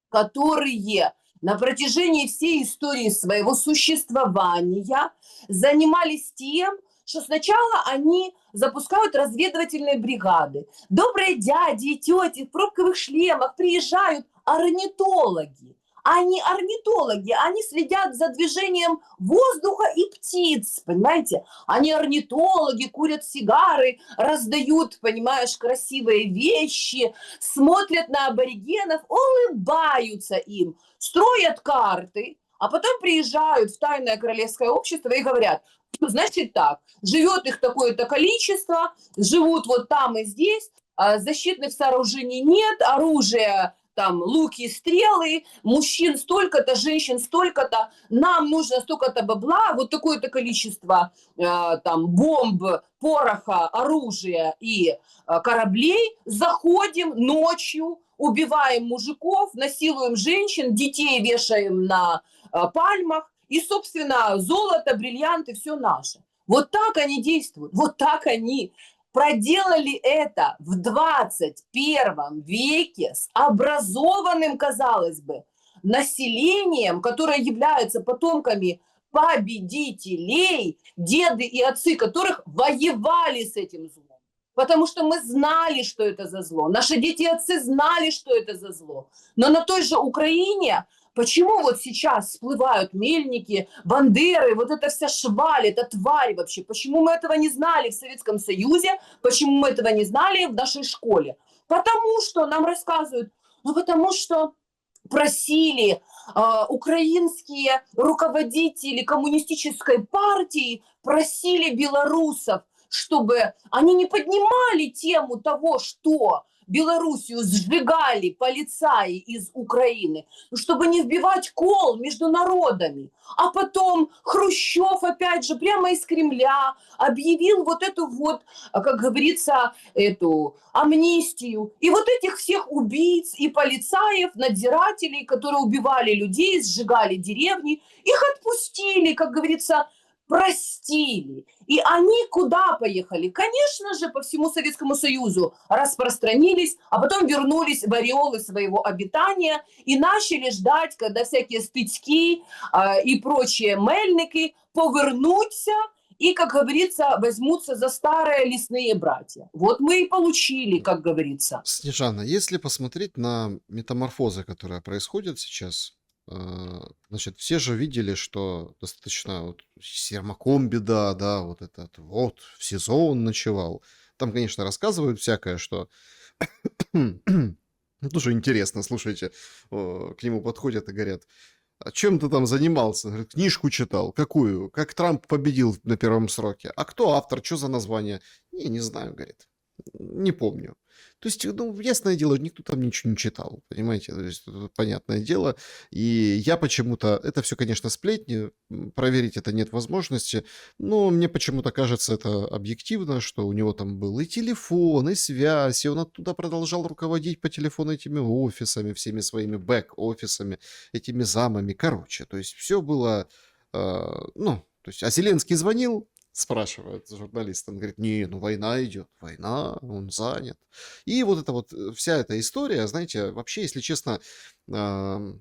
которые на протяжении всей истории своего существования занимались тем, что сначала они запускают разведывательные бригады. Добрые дяди и тети в пробковых шлемах приезжают орнитологи. Они орнитологи, они следят за движением воздуха и птиц, понимаете? Они орнитологи, курят сигары, раздают, понимаешь, красивые вещи, смотрят на аборигенов, улыбаются им, строят карты, а потом приезжают в тайное королевское общество и говорят, значит так, живет их такое-то количество, живут вот там и здесь, защитных сооружений нет, оружия там луки, стрелы, мужчин столько-то, женщин столько-то, нам нужно столько-то бабла, вот такое-то количество там бомб, пороха, оружия и кораблей, заходим ночью, убиваем мужиков, насилуем женщин, детей вешаем на пальмах, и, собственно, золото, бриллианты, все наше. Вот так они действуют, вот так они проделали это в 21 веке с образованным, казалось бы, населением, которое является потомками победителей, деды и отцы которых воевали с этим злом. Потому что мы знали, что это за зло. Наши дети и отцы знали, что это за зло. Но на той же Украине почему вот сейчас всплывают мельники, бандеры, вот эта вся шваль, эта тварь вообще? Почему мы этого не знали в Советском Союзе? Почему мы этого не знали в нашей школе? Потому что нам рассказывают, ну потому что просили украинские руководители коммунистической партии, просили белорусов, чтобы они не поднимали тему того, что Белоруссию сжигали полицаи из Украины, чтобы не вбивать кол между народами. А потом Хрущев, опять же, прямо из Кремля объявил вот эту вот, как говорится, эту амнистию. И вот этих всех убийц и полицаев, надзирателей, которые убивали людей, сжигали деревни, их отпустили, как говорится, простили. И они куда поехали? Конечно же, по всему Советскому Союзу распространились, а потом вернулись в ореолы своего обитания и начали ждать, когда всякие стычки и прочие мельники повернутся и, как говорится, возьмутся за старые лесные братья. Вот мы и получили, как говорится. Снежана, если посмотреть на метаморфозы, которые происходят сейчас, значит, все же видели, что достаточно вот с Ермаком беда, да, вот этот вот в СИЗО он ночевал. Там, конечно, рассказывают всякое, что ну, тоже интересно, слушайте, к нему подходят и говорят, а чем ты там занимался? Он говорит, книжку читал. Какую? Как Трамп победил на первом сроке. А кто автор? Что за название? Не знаю, говорит. Не помню. То есть, ну, ясное дело, никто там ничего не читал, понимаете? То есть, тут понятное дело. И я почему-то... Это все, конечно, сплетни, проверить это нет возможности, но мне почему-то кажется это объективно, что у него там был и телефон, и связь, и он оттуда продолжал руководить по телефону этими офисами, всеми своими бэк-офисами, этими замами. Короче, то есть все было... ну, то есть, а Зеленский звонил, спрашивает журналист, он говорит, не, ну война идет, война, он занят. И вот эта вот вся эта история, знаете, вообще, если честно, ну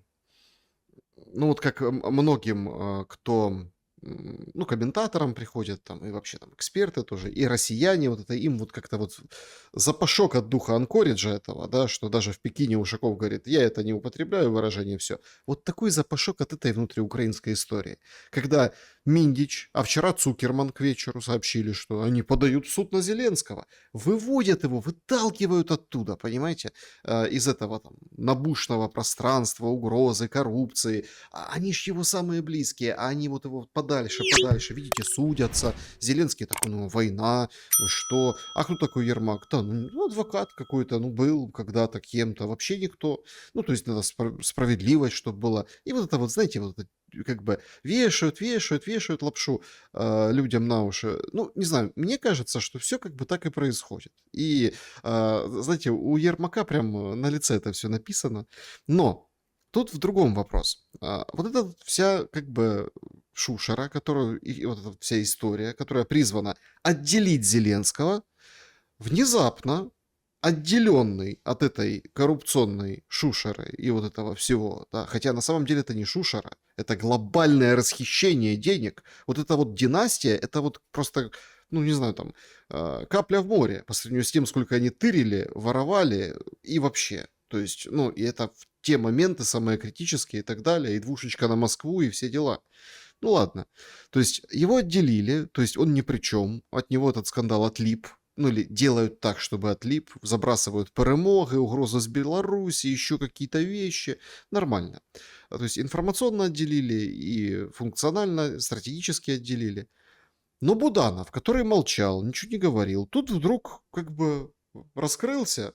вот как многим, кто, ну, комментаторам приходят там, и вообще там эксперты тоже, и россияне, вот это им вот как-то вот запашок от духа Анкориджа этого, да, что даже в Пекине Ушаков говорит, я это не употребляю выражение, все. Вот такой запашок от этой внутриукраинской истории. Когда Миндич, а вчера Цукерман к вечеру сообщили, что они подают в суд на Зеленского, выводят его, выталкивают оттуда, понимаете, из этого там набушного пространства, угрозы, коррупции. Они ж его самые близкие, а они вот его подальше, видите, судятся. Зеленский такой, ну, война, вы что? А кто такой Ермак? Да, ну, адвокат какой-то, ну, был когда-то кем-то, вообще никто. Ну, то есть надо справедливость, чтобы была. И вот это вот, знаете, вот это как бы вешают лапшу людям на уши. Ну, не знаю, мне кажется, что все как бы так и происходит. И, знаете, у Ермака прям на лице это все написано. Но Тут в другом вопрос. Вот эта вся как бы шушера, которую, и вот эта вся история, которая призвана отделить Зеленского, внезапно отделенный от этой коррупционной шушеры и вот этого всего, да, хотя на самом деле это не шушера, это глобальное расхищение денег. Вот эта вот династия, это вот просто, ну не знаю, там, капля в море по сравнению с тем, сколько они тырили, воровали и вообще. То есть, ну, и это в те моменты самые критические и так далее, и двушечка на Москву, и все дела. Ну ладно. То есть его отделили, то есть он ни при чем, от него этот скандал отлип, ну или делают так, чтобы отлип, забрасывают перемоги, угрозы с Беларуси, еще какие-то вещи. Нормально. То есть информационно отделили и функционально, стратегически отделили. Но Буданов, который молчал, ничего не говорил, тут вдруг как бы раскрылся.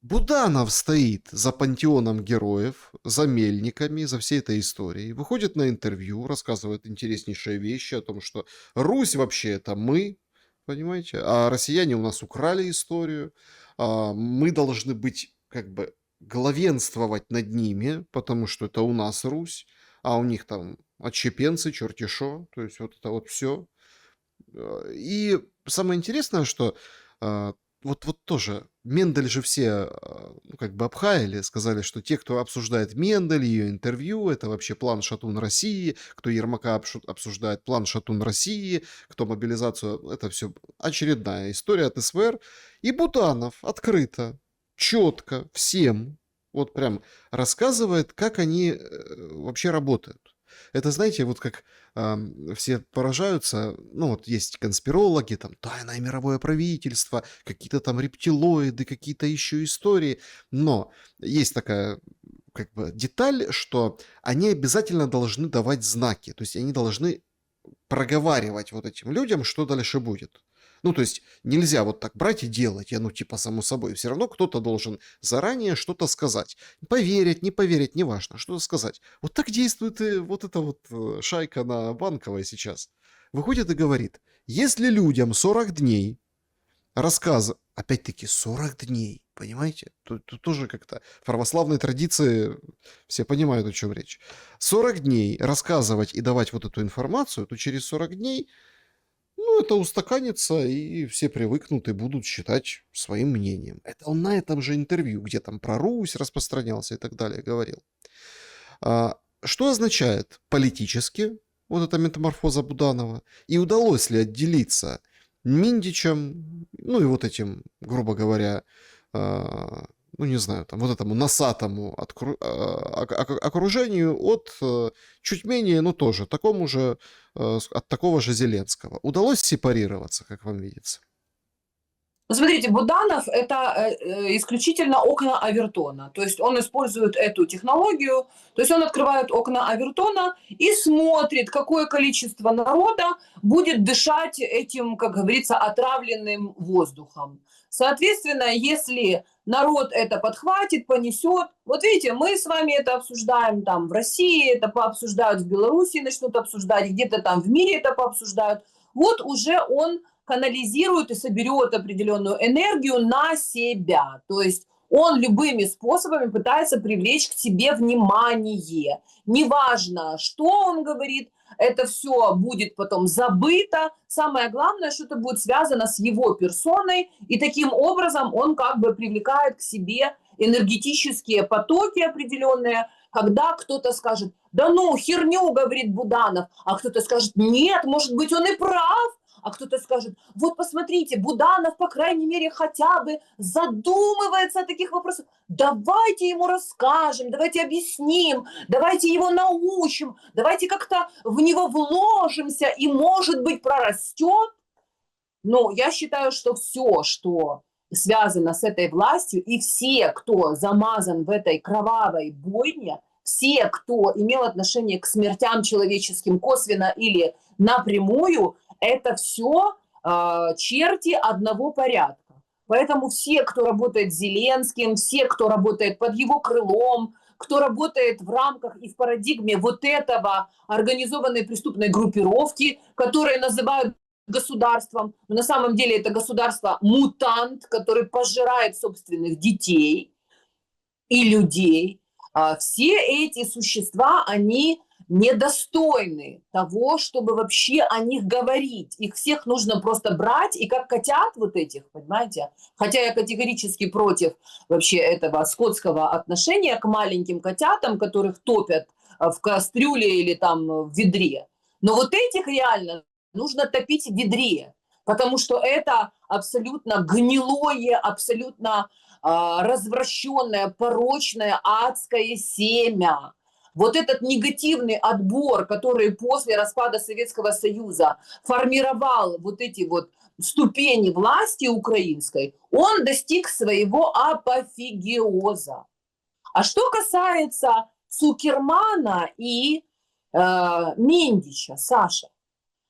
Буданов стоит за пантеоном героев, за мельниками, за всей этой историей. Выходит на интервью, рассказывает интереснейшие вещи о том, что Русь вообще это мы, понимаете, а россияне у нас украли историю, мы должны быть как бы главенствовать над ними, потому что это у нас Русь, а у них там отщепенцы, черти шо, то есть вот это вот все. И самое интересное, что вот тоже Мендель же все ну, как бы обхаяли, сказали, что те, кто обсуждает Мендель, ее интервью, это вообще план Шатун России, кто Ермака обсуждает план Шатун России, кто мобилизацию, это все очередная история от СВР. И Буданов открыто, четко, всем, вот прям рассказывает, как они вообще работают. Это, знаете, вот как все поражаются, ну вот есть конспирологи, там тайное мировое правительство, какие-то там рептилоиды, какие-то еще истории, но есть такая как бы деталь, что они обязательно должны давать знаки, то есть они должны проговаривать вот этим людям, что дальше будет. Ну, то есть нельзя вот так брать и делать, ну, типа, само собой. Все равно кто-то должен заранее что-то сказать. Поверить, не поверить, неважно, что-то сказать. Вот так действует и вот эта вот шайка на Банковой сейчас. Выходит и говорит, если людям 40 дней опять-таки 40 дней, понимаете? Тут тоже как-то в православной традиции все понимают, о чем речь. 40 дней рассказывать и давать вот эту информацию, то через 40 дней ну, это устаканится, и все привыкнут и будут считать своим мнением. Это он на этом же интервью, где там про Русь распространялся и так далее, говорил. Что означает политически вот эта метаморфоза Буданова? И удалось ли отделиться Миндичем, ну и вот этим, грубо говоря, ну не знаю, там вот этому носатому окружению от чуть менее, ну тоже, такому же, от такого же Зеленского. Удалось сепарироваться, как вам видится? Ну, смотрите, Буданов — это исключительно окна Авертона. То есть он использует эту технологию, то есть он открывает окна Авертона и смотрит, какое количество народа будет дышать этим, как говорится, отравленным воздухом. Соответственно, если народ это подхватит, понесет, вот видите, мы с вами это обсуждаем там в России, это пообсуждают в Беларуси, начнут обсуждать, где-то там в мире это пообсуждают. Вот уже он канализирует и соберет определенную энергию на себя. То есть он любыми способами пытается привлечь к себе внимание. Неважно, что он говорит, это все будет потом забыто. Самое главное, что это будет связано с его персоной, и таким образом он как бы привлекает к себе энергетические потоки определенные, когда кто-то скажет, да ну, херню, говорит Буданов, а кто-то скажет, нет, может быть, он и прав, а кто-то скажет, вот посмотрите, Буданов, по крайней мере, хотя бы задумывается о таких вопросах. Давайте ему расскажем, давайте объясним, давайте его научим, давайте как-то в него вложимся и, может быть, прорастет. Но я считаю, что все, что связано с этой властью, и все, кто замазан в этой кровавой бойне, все, кто имел отношение к смертям человеческим косвенно или напрямую, это все черти одного порядка. Поэтому все, кто работает с Зеленским, все, кто работает под его крылом, кто работает в рамках и в парадигме вот этого организованной преступной группировки, которые называют государством, но на самом деле это государство-мутант, который пожирает собственных детей и людей. Все эти существа, они недостойны того, чтобы вообще о них говорить. Их всех нужно просто брать и как котят вот этих, понимаете? Хотя я категорически против вообще этого скотского отношения к маленьким котятам, которых топят в кастрюле или там в ведре. Но вот этих реально нужно топить в ведре, потому что это абсолютно гнилое, абсолютно развращенное, порочное, адское семя. Вот этот негативный отбор, который после распада Советского Союза формировал вот эти вот ступени власти украинской, он достиг своего апофигеоза. А что касается Цукермана и Мендича, Саша,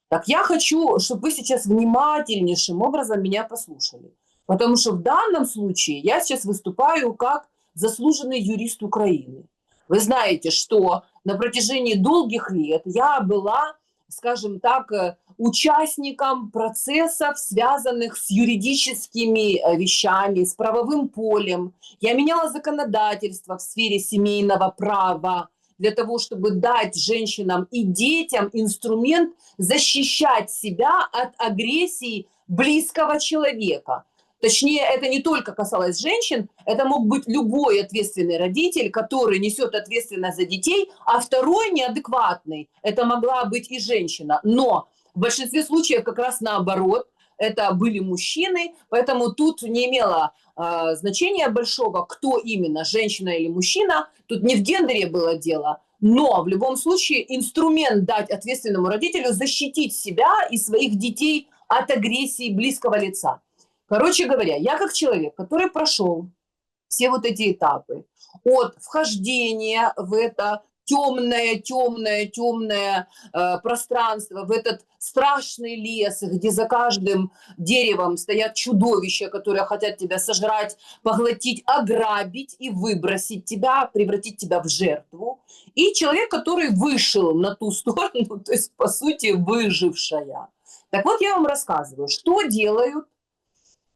так я хочу, чтобы вы сейчас внимательнейшим образом меня послушали. Потому что в данном случае я сейчас выступаю как заслуженный юрист Украины. Вы знаете, что на протяжении долгих лет я была, скажем так, участником процессов, связанных с юридическими вещами, с правовым полем. Я меняла законодательство в сфере семейного права для того, чтобы дать женщинам и детям инструмент защищать себя от агрессии близкого человека. Точнее, это не только касалось женщин, это мог быть любой ответственный родитель, который несет ответственность за детей, а второй неадекватный, это могла быть и женщина. Но в большинстве случаев как раз наоборот, это были мужчины, поэтому тут не имело значения большого, кто именно, женщина или мужчина, тут не в гендере было дело, но в любом случае инструмент дать ответственному родителю защитить себя и своих детей от агрессии близкого лица. Короче говоря, я как человек, который прошел все вот эти этапы от вхождения в это темное пространство, в этот страшный лес, где за каждым деревом стоят чудовища, которые хотят тебя сожрать, поглотить, ограбить и выбросить тебя, превратить тебя в жертву. И человек, который вышел на ту сторону, то есть, по сути, выжившая. Так вот, я вам рассказываю, что делают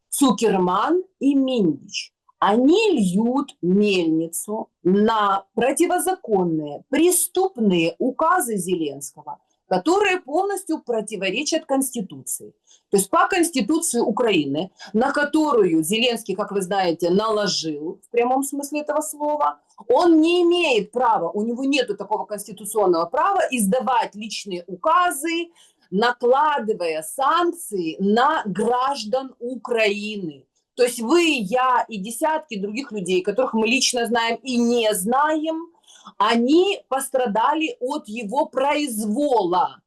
Цукерман и Мендич. Они льют мельницу на противозаконные, преступные указы Зеленского, которые полностью противоречат Конституции. То есть по Конституции Украины, на которую Зеленский, как вы знаете, наложил в прямом смысле этого слова, он не имеет права, у него нет такого конституционного права издавать личные указы, накладывая санкции на граждан Украины. То есть вы, я и десятки других людей, которых мы лично знаем и не знаем, они пострадали от его произвола.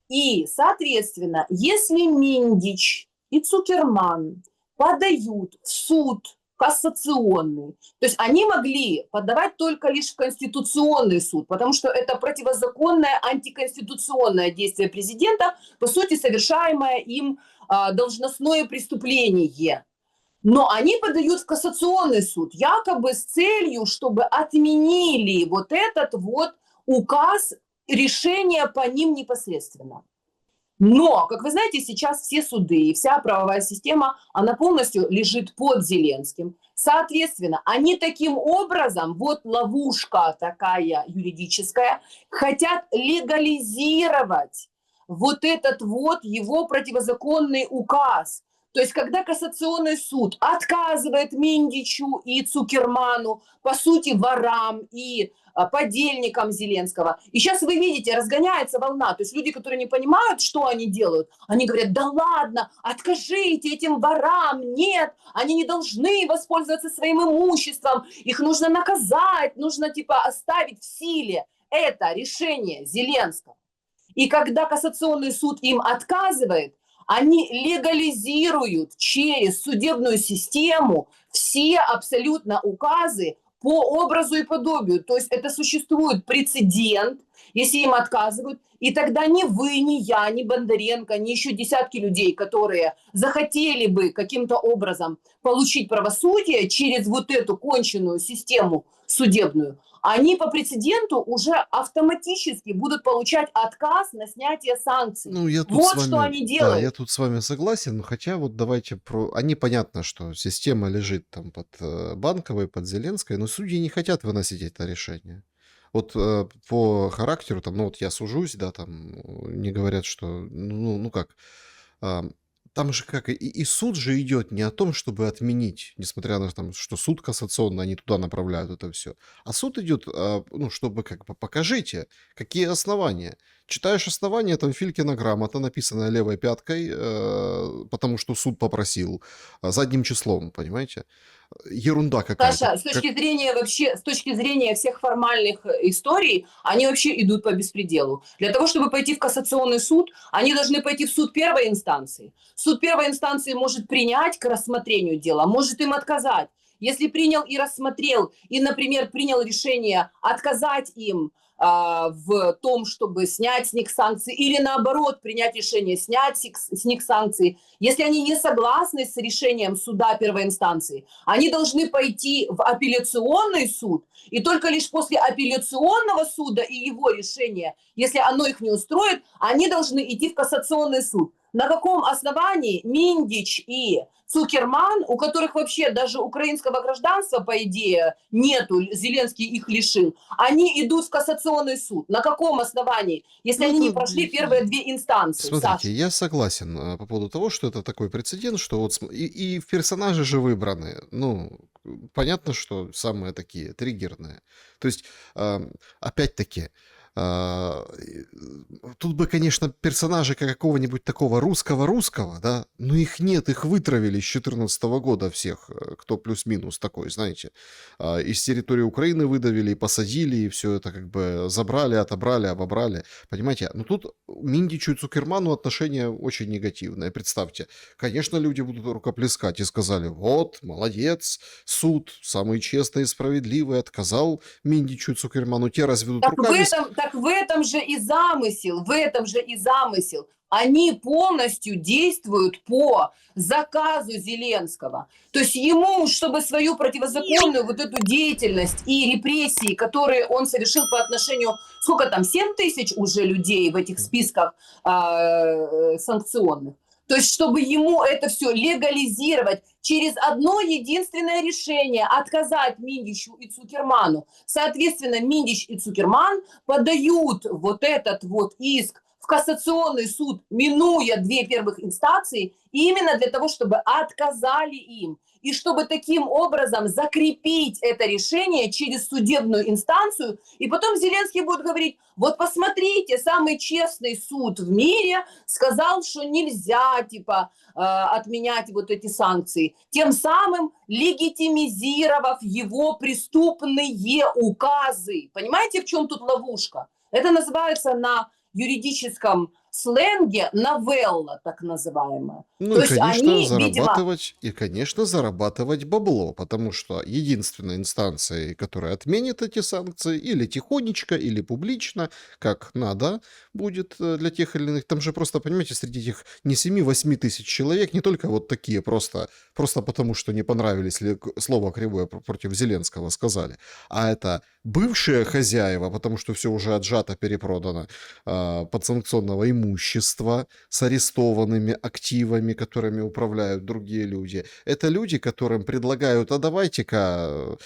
И, соответственно, если Мендич и Цукерман подают в суд кассационный, то есть они могли подавать только лишь в Конституционный суд, потому что это противозаконное антиконституционное действие президента, по сути, совершаемое им должностное преступление. Но они подают в кассационный суд, якобы с целью, чтобы отменили вот этот вот указ, решение по ним непосредственно. Но, как вы знаете, сейчас все суды и вся правовая система, она полностью лежит под Зеленским. Соответственно, они таким образом, вот ловушка такая юридическая, хотят легализировать вот этот вот его противозаконный указ. То есть, когда кассационный суд отказывает Мендичу и Цукерману, по сути, ворам и подельникам Зеленского. И сейчас вы видите, разгоняется волна. То есть люди, которые не понимают, что они делают, они говорят, да ладно, откажите этим ворам, нет, они не должны воспользоваться своим имуществом, их нужно наказать, нужно типа оставить в силе. Это решение Зеленского. И когда кассационный суд им отказывает, они легализируют через судебную систему все абсолютно указы по образу и подобию. То есть это существует прецедент, если им отказывают, И тогда ни вы, ни я, ни Бондаренко, ни еще десятки людей, которые захотели бы каким-то образом получить правосудие через вот эту конченную систему судебную, они по прецеденту уже автоматически будут получать отказ на снятие санкций. Ну, я тут с Вот что вами, они да, я делают. тут с вами согласен, но хотя вот давайте про... Они, понятно, что система лежит там под Банковой, под Зеленской, но судьи не хотят выносить это решение. Вот по характеру, там, ну вот я сужусь, да, там, не говорят, что, ну как, а, там же как, и суд же идет не о том, чтобы отменить, несмотря на там, что суд кассационный, они туда направляют это все, а суд идет, ну, чтобы как бы покажите, какие основания. Читаешь основания, там Филькина грамота, написанная левой пяткой, потому что суд попросил, задним числом, понимаете? Ерунда какая-то. Саша, с точки зрения вообще, с точки зрения всех формальных историй, они вообще идут по беспределу. Для того, чтобы пойти в кассационный суд, они должны пойти в суд первой инстанции. Суд первой инстанции может принять к рассмотрению дела, может им отказать. Если принял и рассмотрел, и, например, принял решение отказать им в том, чтобы снять с них санкции, или наоборот принять решение снять с них санкции, если они не согласны с решением суда первой инстанции, они должны пойти в апелляционный суд, и только лишь после апелляционного суда и его решения, если оно их не устроит, они должны идти в кассационный суд. На каком основании Миндич и Цукерман, у которых вообще даже украинского гражданства, по идее, нету, Зеленский их лишил, они идут в кассационный суд? На каком основании, если Ну, они не это, прошли первые две инстанции, смотрите, Саша? я согласен по поводу того, что это такой прецедент, что вот и персонажи же выбраны. Ну, понятно, что самые такие триггерные. То есть, опять-таки, тут бы, конечно, персонажи какого-нибудь такого русского-русского, да, но их нет, их вытравили с 2014 года всех, кто плюс-минус такой, знаете. Из территории Украины выдавили, и посадили, и все это как бы забрали, отобрали, обобрали, понимаете. Но тут Миндичу и Цукерману отношение очень негативное. Представьте, конечно, люди будут рукоплескать и сказали, вот, молодец, суд, самый честный и справедливый, отказал Миндичу и Цукерману, те разведут руками. Так в этом же и замысел, в этом же и замысел. Они полностью действуют по заказу Зеленского. То есть ему, чтобы свою противозаконную вот эту деятельность и репрессии, которые он совершил по отношению, сколько там, 7 тысяч уже людей в этих списках санкционных. То есть, чтобы ему это все легализировать через одно единственное решение, отказать Миндичу и Цукерману. Соответственно, Миндич и Цукерман подают вот этот вот иск в кассационный суд, минуя две первых инстанции, именно для того, чтобы отказали им. И чтобы таким образом закрепить это решение через судебную инстанцию. И потом Зеленский будет говорить, вот посмотрите, самый честный суд в мире сказал, что нельзя, типа, отменять вот эти санкции, тем самым легитимизировав его преступные указы. Понимаете, в чем тут ловушка? Это называется на юридическом сленге новелла, так называемая. Ну То и, есть конечно, они, видимо, зарабатывать бабло, потому что единственной инстанцией, которая отменит эти санкции, или тихонечко, или публично, как надо будет для тех или иных. Там же просто, понимаете, среди этих не 7-8 тысяч человек, не только вот такие просто потому, что не понравились, слово кривое против Зеленского сказали, а это бывшие хозяева, потому что все уже отжато, перепродано, подсанкционного имущества с арестованными активами, которыми управляют другие люди. Это люди, которым предлагают, а давайте-ка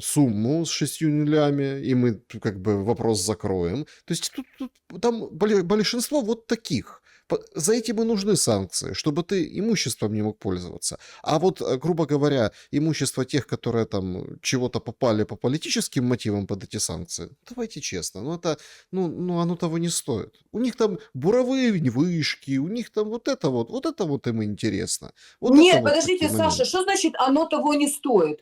сумму с 6 нулями, и мы как бы вопрос закроем. То есть там большинство вот таких. За этим и нужны санкции, чтобы ты имуществом не мог пользоваться. А вот, грубо говоря, имущество тех, которые там чего-то попали по политическим мотивам под эти санкции, давайте честно, ну оно того не стоит. У них там буровые вышки, у них там вот это вот им интересно. Вот это нет, вот подождите, такие Саша, моменты. что значит оно того не стоит?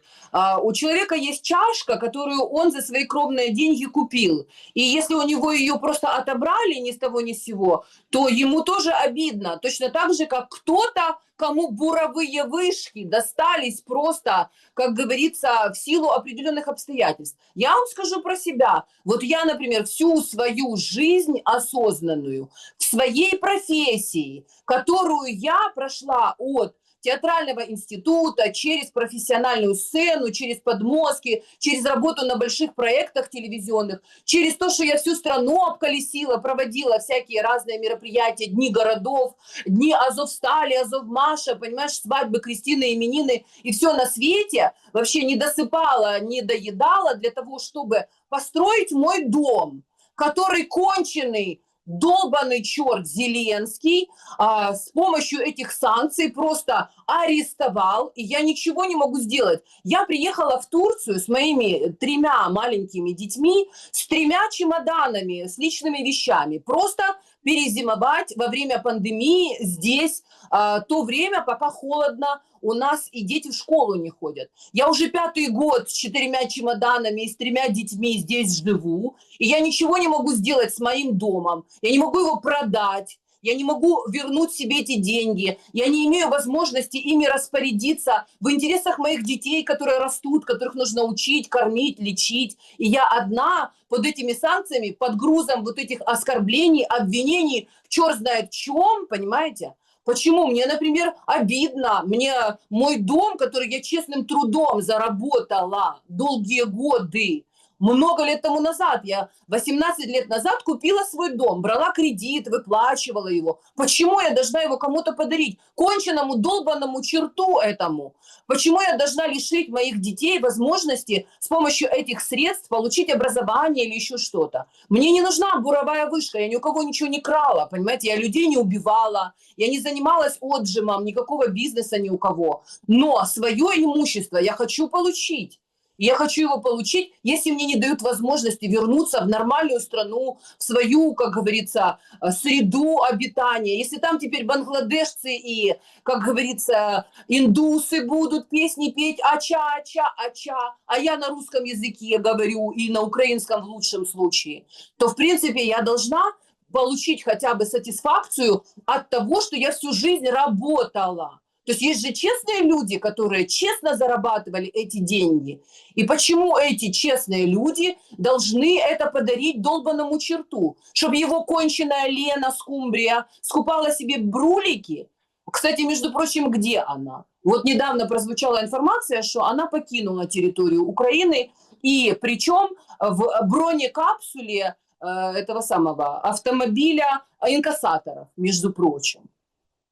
У человека есть чашка, которую он за свои кровные деньги купил. И если у него ее просто отобрали ни с того ни с сего, то ему тоже обидно. Точно так же, как кто-то кому буровые вышки достались просто, как говорится, в силу определенных обстоятельств. Я вам скажу про себя. Вот я, например, всю свою жизнь осознанную в своей профессии, которую я прошла от театрального института, через профессиональную сцену, через подмостки, через работу на больших проектах телевизионных, через то, что я всю страну обколесила, проводила всякие разные мероприятия, дни городов, дни Азовстали, Азовмаша, понимаешь, свадьбы, крестины, именины и все на свете, вообще не досыпала, не доедала для того, чтобы построить мой дом, который конченый, долбанный черт Зеленский с помощью этих санкций просто арестовал, и я ничего не могу сделать. Я приехала в Турцию с моими 3 маленькими детьми, с 3 чемоданами, с личными вещами, просто перезимовать во время пандемии здесь, то время, пока холодно, у нас и дети в школу не ходят. Я уже 5-й год с 4 чемоданами и с 3 детьми здесь живу, и я ничего не могу сделать с моим домом. Я не могу его продать, я не могу вернуть себе эти деньги, я не имею возможности ими распорядиться в интересах моих детей, которые растут, которых нужно учить, кормить, лечить. И я одна под этими санкциями, под грузом вот этих оскорблений, обвинений, черт знает в чем, понимаете? Почему? Мне, например, обидно. Мне мой дом, который я честным трудом заработала долгие годы, много лет тому назад, я 18 лет назад купила свой дом, брала кредит, выплачивала его. Почему я должна его кому-то подарить? Конченному, долбанному черту этому. Почему я должна лишить моих детей возможности с помощью этих средств получить образование или еще что-то? Мне не нужна буровая вышка, я ни у кого ничего не крала, понимаете? Я людей не убивала, я не занималась отжимом, никакого бизнеса ни у кого. Но свое имущество я хочу получить. Я хочу его получить, если мне не дают возможности вернуться в нормальную страну, в свою, как говорится, среду обитания. Если там теперь бангладешцы и, как говорится, индусы будут песни петь ача-ача-ача, а я на русском языке говорю и на украинском в лучшем случае, то, в принципе, я должна получить хотя бы сатисфакцию от того, что я всю жизнь работала. То есть же честные люди, которые честно зарабатывали эти деньги. И почему эти честные люди должны это подарить долбанному черту? Чтобы его конченая Лена Скумбрия скупала себе брулики? Кстати, между прочим, где она? Вот недавно прозвучала информация, что она покинула территорию Украины, и причем в бронекапсуле этого самого автомобиля инкассаторов, между прочим.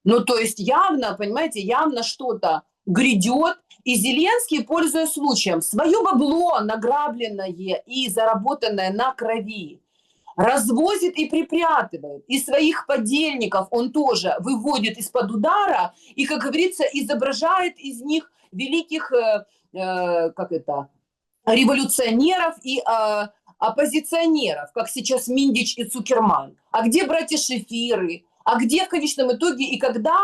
Ну, то есть явно, понимаете, явно что-то грядет, и Зеленский, пользуясь случаем, свое бабло, награбленное и заработанное на крови, развозит и припрятывает. И своих подельников он тоже выводит из-под удара и, как говорится, изображает из них великих, революционеров и оппозиционеров, как сейчас Миндич и Цукерман. А где братья Шефиры? А где в конечном итоге и когда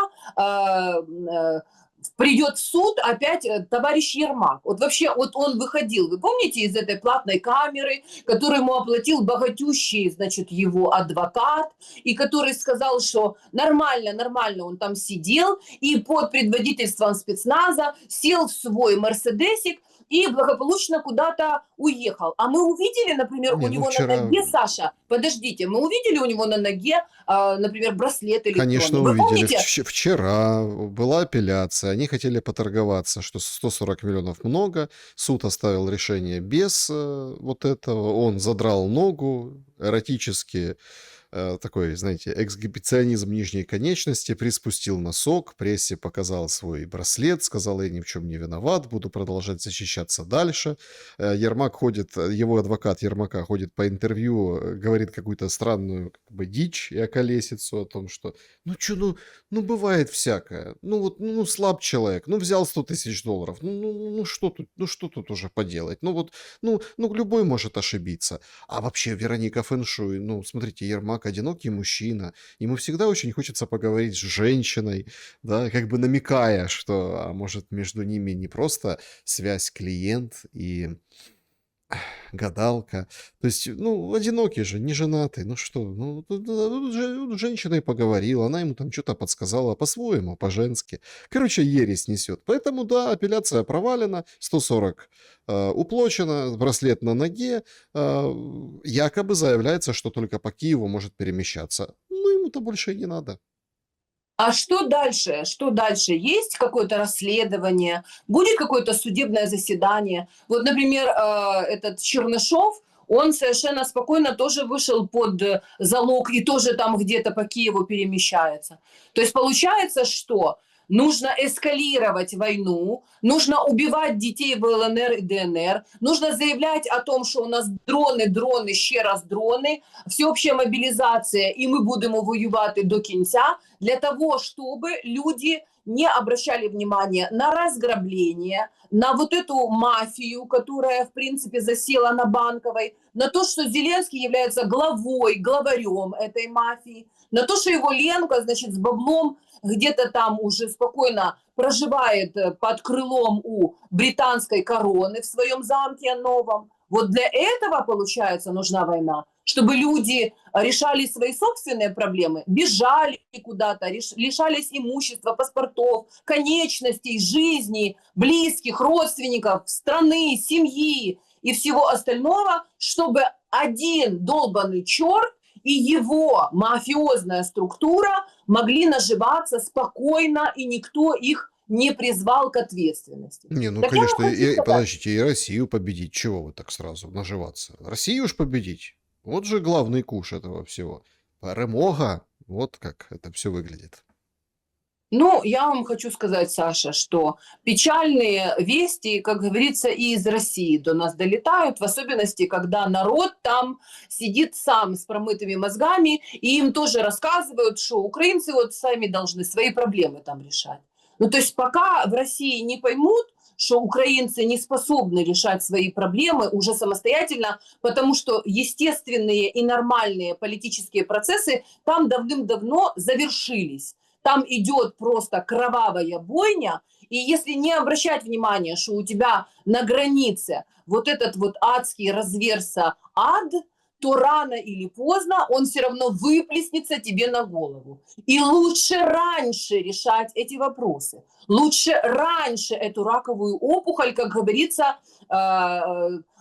придет в суд опять товарищ Ермак? Вот вообще, вот он выходил, вы помните, из этой платной камеры, которую ему оплатил богатющий, значит, его адвокат, и который сказал, что нормально, нормально он там сидел, и под предводительством спецназа сел в свой мерседесик и благополучно куда-то уехал. А мы увидели, например, у Не, ну него на вчера, ноге, Саша, подождите, мы увидели у него на ноге, например, браслет электронный. конечно, Вы увидели. помните? Вчера была апелляция, они хотели поторговаться, что 140 миллионов много, суд оставил решение без вот этого, он задрал ногу, эротически такой, знаете, эксгибиционизм нижней конечности, приспустил носок, прессе показал свой браслет, сказал, я ни в чем не виноват, буду продолжать защищаться дальше. Ермак ходит, его адвокат Ермака ходит по интервью, говорит какую-то странную как бы дичь и околесицу о том, что ну бывает всякое, ну вот, ну слаб человек, ну взял 100 тысяч долларов, ну что тут уже поделать, ну вот, ну любой может ошибиться. А вообще Вероника Фэншуй, ну смотрите, Ермак одинокий мужчина, ему всегда очень хочется поговорить с женщиной, да, как бы намекая, что, а может, между ними не просто связь клиент и гадалка. То есть, ну, одинокий же, не женатый. Ну что, ну, тут женщина и поговорила, она ему там что-то подсказала по-своему, по-женски. Короче, ересь несет. Поэтому, да, апелляция провалена, 140 уплочено, браслет на ноге. Якобы заявляется, что только по Киеву может перемещаться. Ну, ему-то больше и не надо. А что дальше? Что дальше? Есть какое-то расследование? Будет какое-то судебное заседание? Вот, например, этот Чернышов, он совершенно спокойно тоже вышел под залог и тоже там где-то по Киеву перемещается. То есть получается, что нужно эскалировать войну, нужно убивать детей в ЛНР и ДНР, нужно заявлять о том, что у нас дрони, ще раз дрони, всеобщая мобилизация, і ми будемо воювати до кінця, для того, чтобы люди не обращали внимания на разграбление, на вот эту мафию, которая, в принципе, засела на Банковой, на то, что Зеленский является главарем этой мафии, на то, что его Ленко, значит, с баблом где-то там уже спокойно проживает под крылом у британской короны в своем замке новом. Вот для этого, получается, нужна война, чтобы люди решали свои собственные проблемы, бежали куда-то, лишались имущества, паспортов, конечностей, жизни, близких, родственников, страны, семьи и всего остального, чтобы один долбанный черт и его мафиозная структура могли наживаться спокойно, и никто их не призвал к ответственности. Не, ну, Так я вам конечно, хочу сказать, подождите, и Россию победить. Чего вы так сразу наживаться? Россию уж победить. Вот же главный куш этого всего. Перемога. Вот как это все выглядит. ну, я вам хочу сказать, Саша, что печальные вести, как говорится, и из России до нас долетают, в особенности, когда народ там сидит сам с промытыми мозгами, и им тоже рассказывают, что украинцы вот сами должны свои проблемы там решать. Ну, то есть пока в России не поймут, что украинцы не способны решать свои проблемы уже самостоятельно, потому что естественные и нормальные политические процессы там давным-давно завершились. Там идет просто кровавая бойня, и если не обращать внимания, что у тебя на границе вот этот вот адский разверся ад, то рано или поздно он все равно выплеснется тебе на голову. И лучше раньше решать эти вопросы. Лучше раньше эту раковую опухоль, как говорится,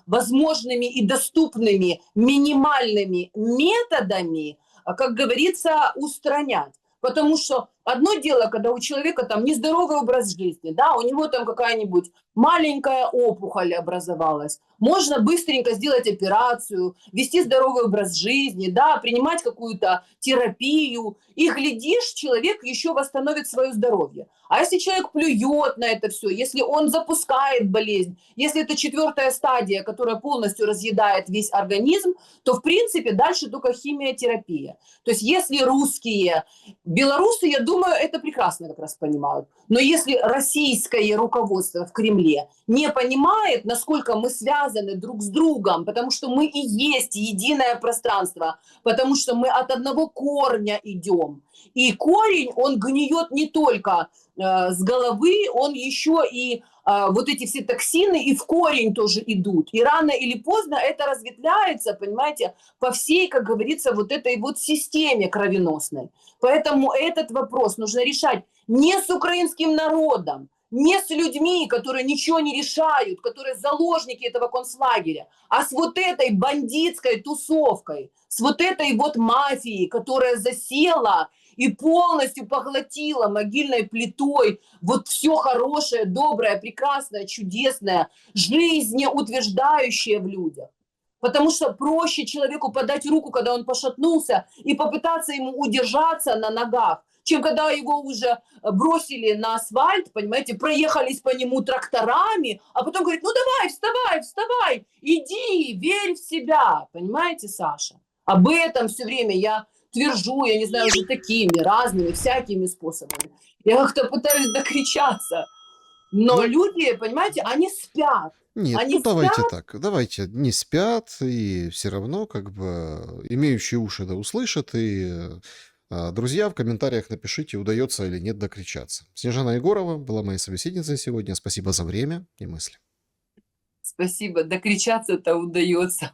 возможными и доступными минимальными методами, как говорится, устранять. Потому что одно дело, когда у человека там нездоровый образ жизни, да, у него там какая-нибудь маленькая опухоль образовалась, можно быстренько сделать операцию, вести здоровый образ жизни, да, принимать какую-то терапию, и, глядишь, человек еще восстановит свое здоровье. А если человек плюет на это все, если он запускает болезнь, если это 4-я стадия, которая полностью разъедает весь организм, то, в принципе, дальше только химиотерапия. То есть если русские, белорусы, я думаю, это прекрасно как раз понимают. Но если российское руководство в Кремле не понимает, насколько мы связаны друг с другом, потому что мы и есть единое пространство, потому что мы от одного корня идем. И корень, он гниет не только с головы, он еще и вот эти все токсины и в корень тоже идут. И рано или поздно это разветвляется, понимаете, по всей, как говорится, вот этой вот системе кровеносной. Поэтому этот вопрос нужно решать не с украинским народом, не с людьми, которые ничего не решают, которые заложники этого концлагеря, а с вот этой бандитской тусовкой, с вот этой вот мафией, которая засела и полностью поглотила могильной плитой вот все хорошее, доброе, прекрасное, чудесное, жизнеутверждающее в людях. Потому что проще человеку подать руку, когда он пошатнулся, и попытаться ему удержаться на ногах, чем когда его уже бросили на асфальт, понимаете, проехались по нему тракторами, а потом говорит, ну давай, вставай, вставай, иди, верь в себя, понимаете, Саша? Об этом все время я твержу, я не знаю, уже такими разными, всякими способами. Я как-то пытаюсь докричаться. Но Ну, люди, понимаете, они спят. нет, Они ну давайте спят. так. Давайте, не спят, и все равно, как бы, имеющие уши да услышат, и друзья, в комментариях напишите, удается или нет докричаться. Снежана Егорова была моей собеседницей сегодня. Спасибо за время и мысли. Спасибо. Докричаться-то удается.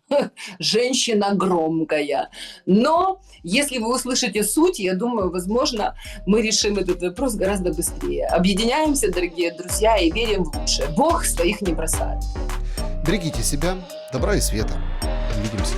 Женщина громкая. Но если вы услышите суть, я думаю, возможно, мы решим этот вопрос гораздо быстрее. Объединяемся, дорогие друзья, и верим в лучшее. Бог своих не бросает. Берегите себя, добра и света. Увидимся.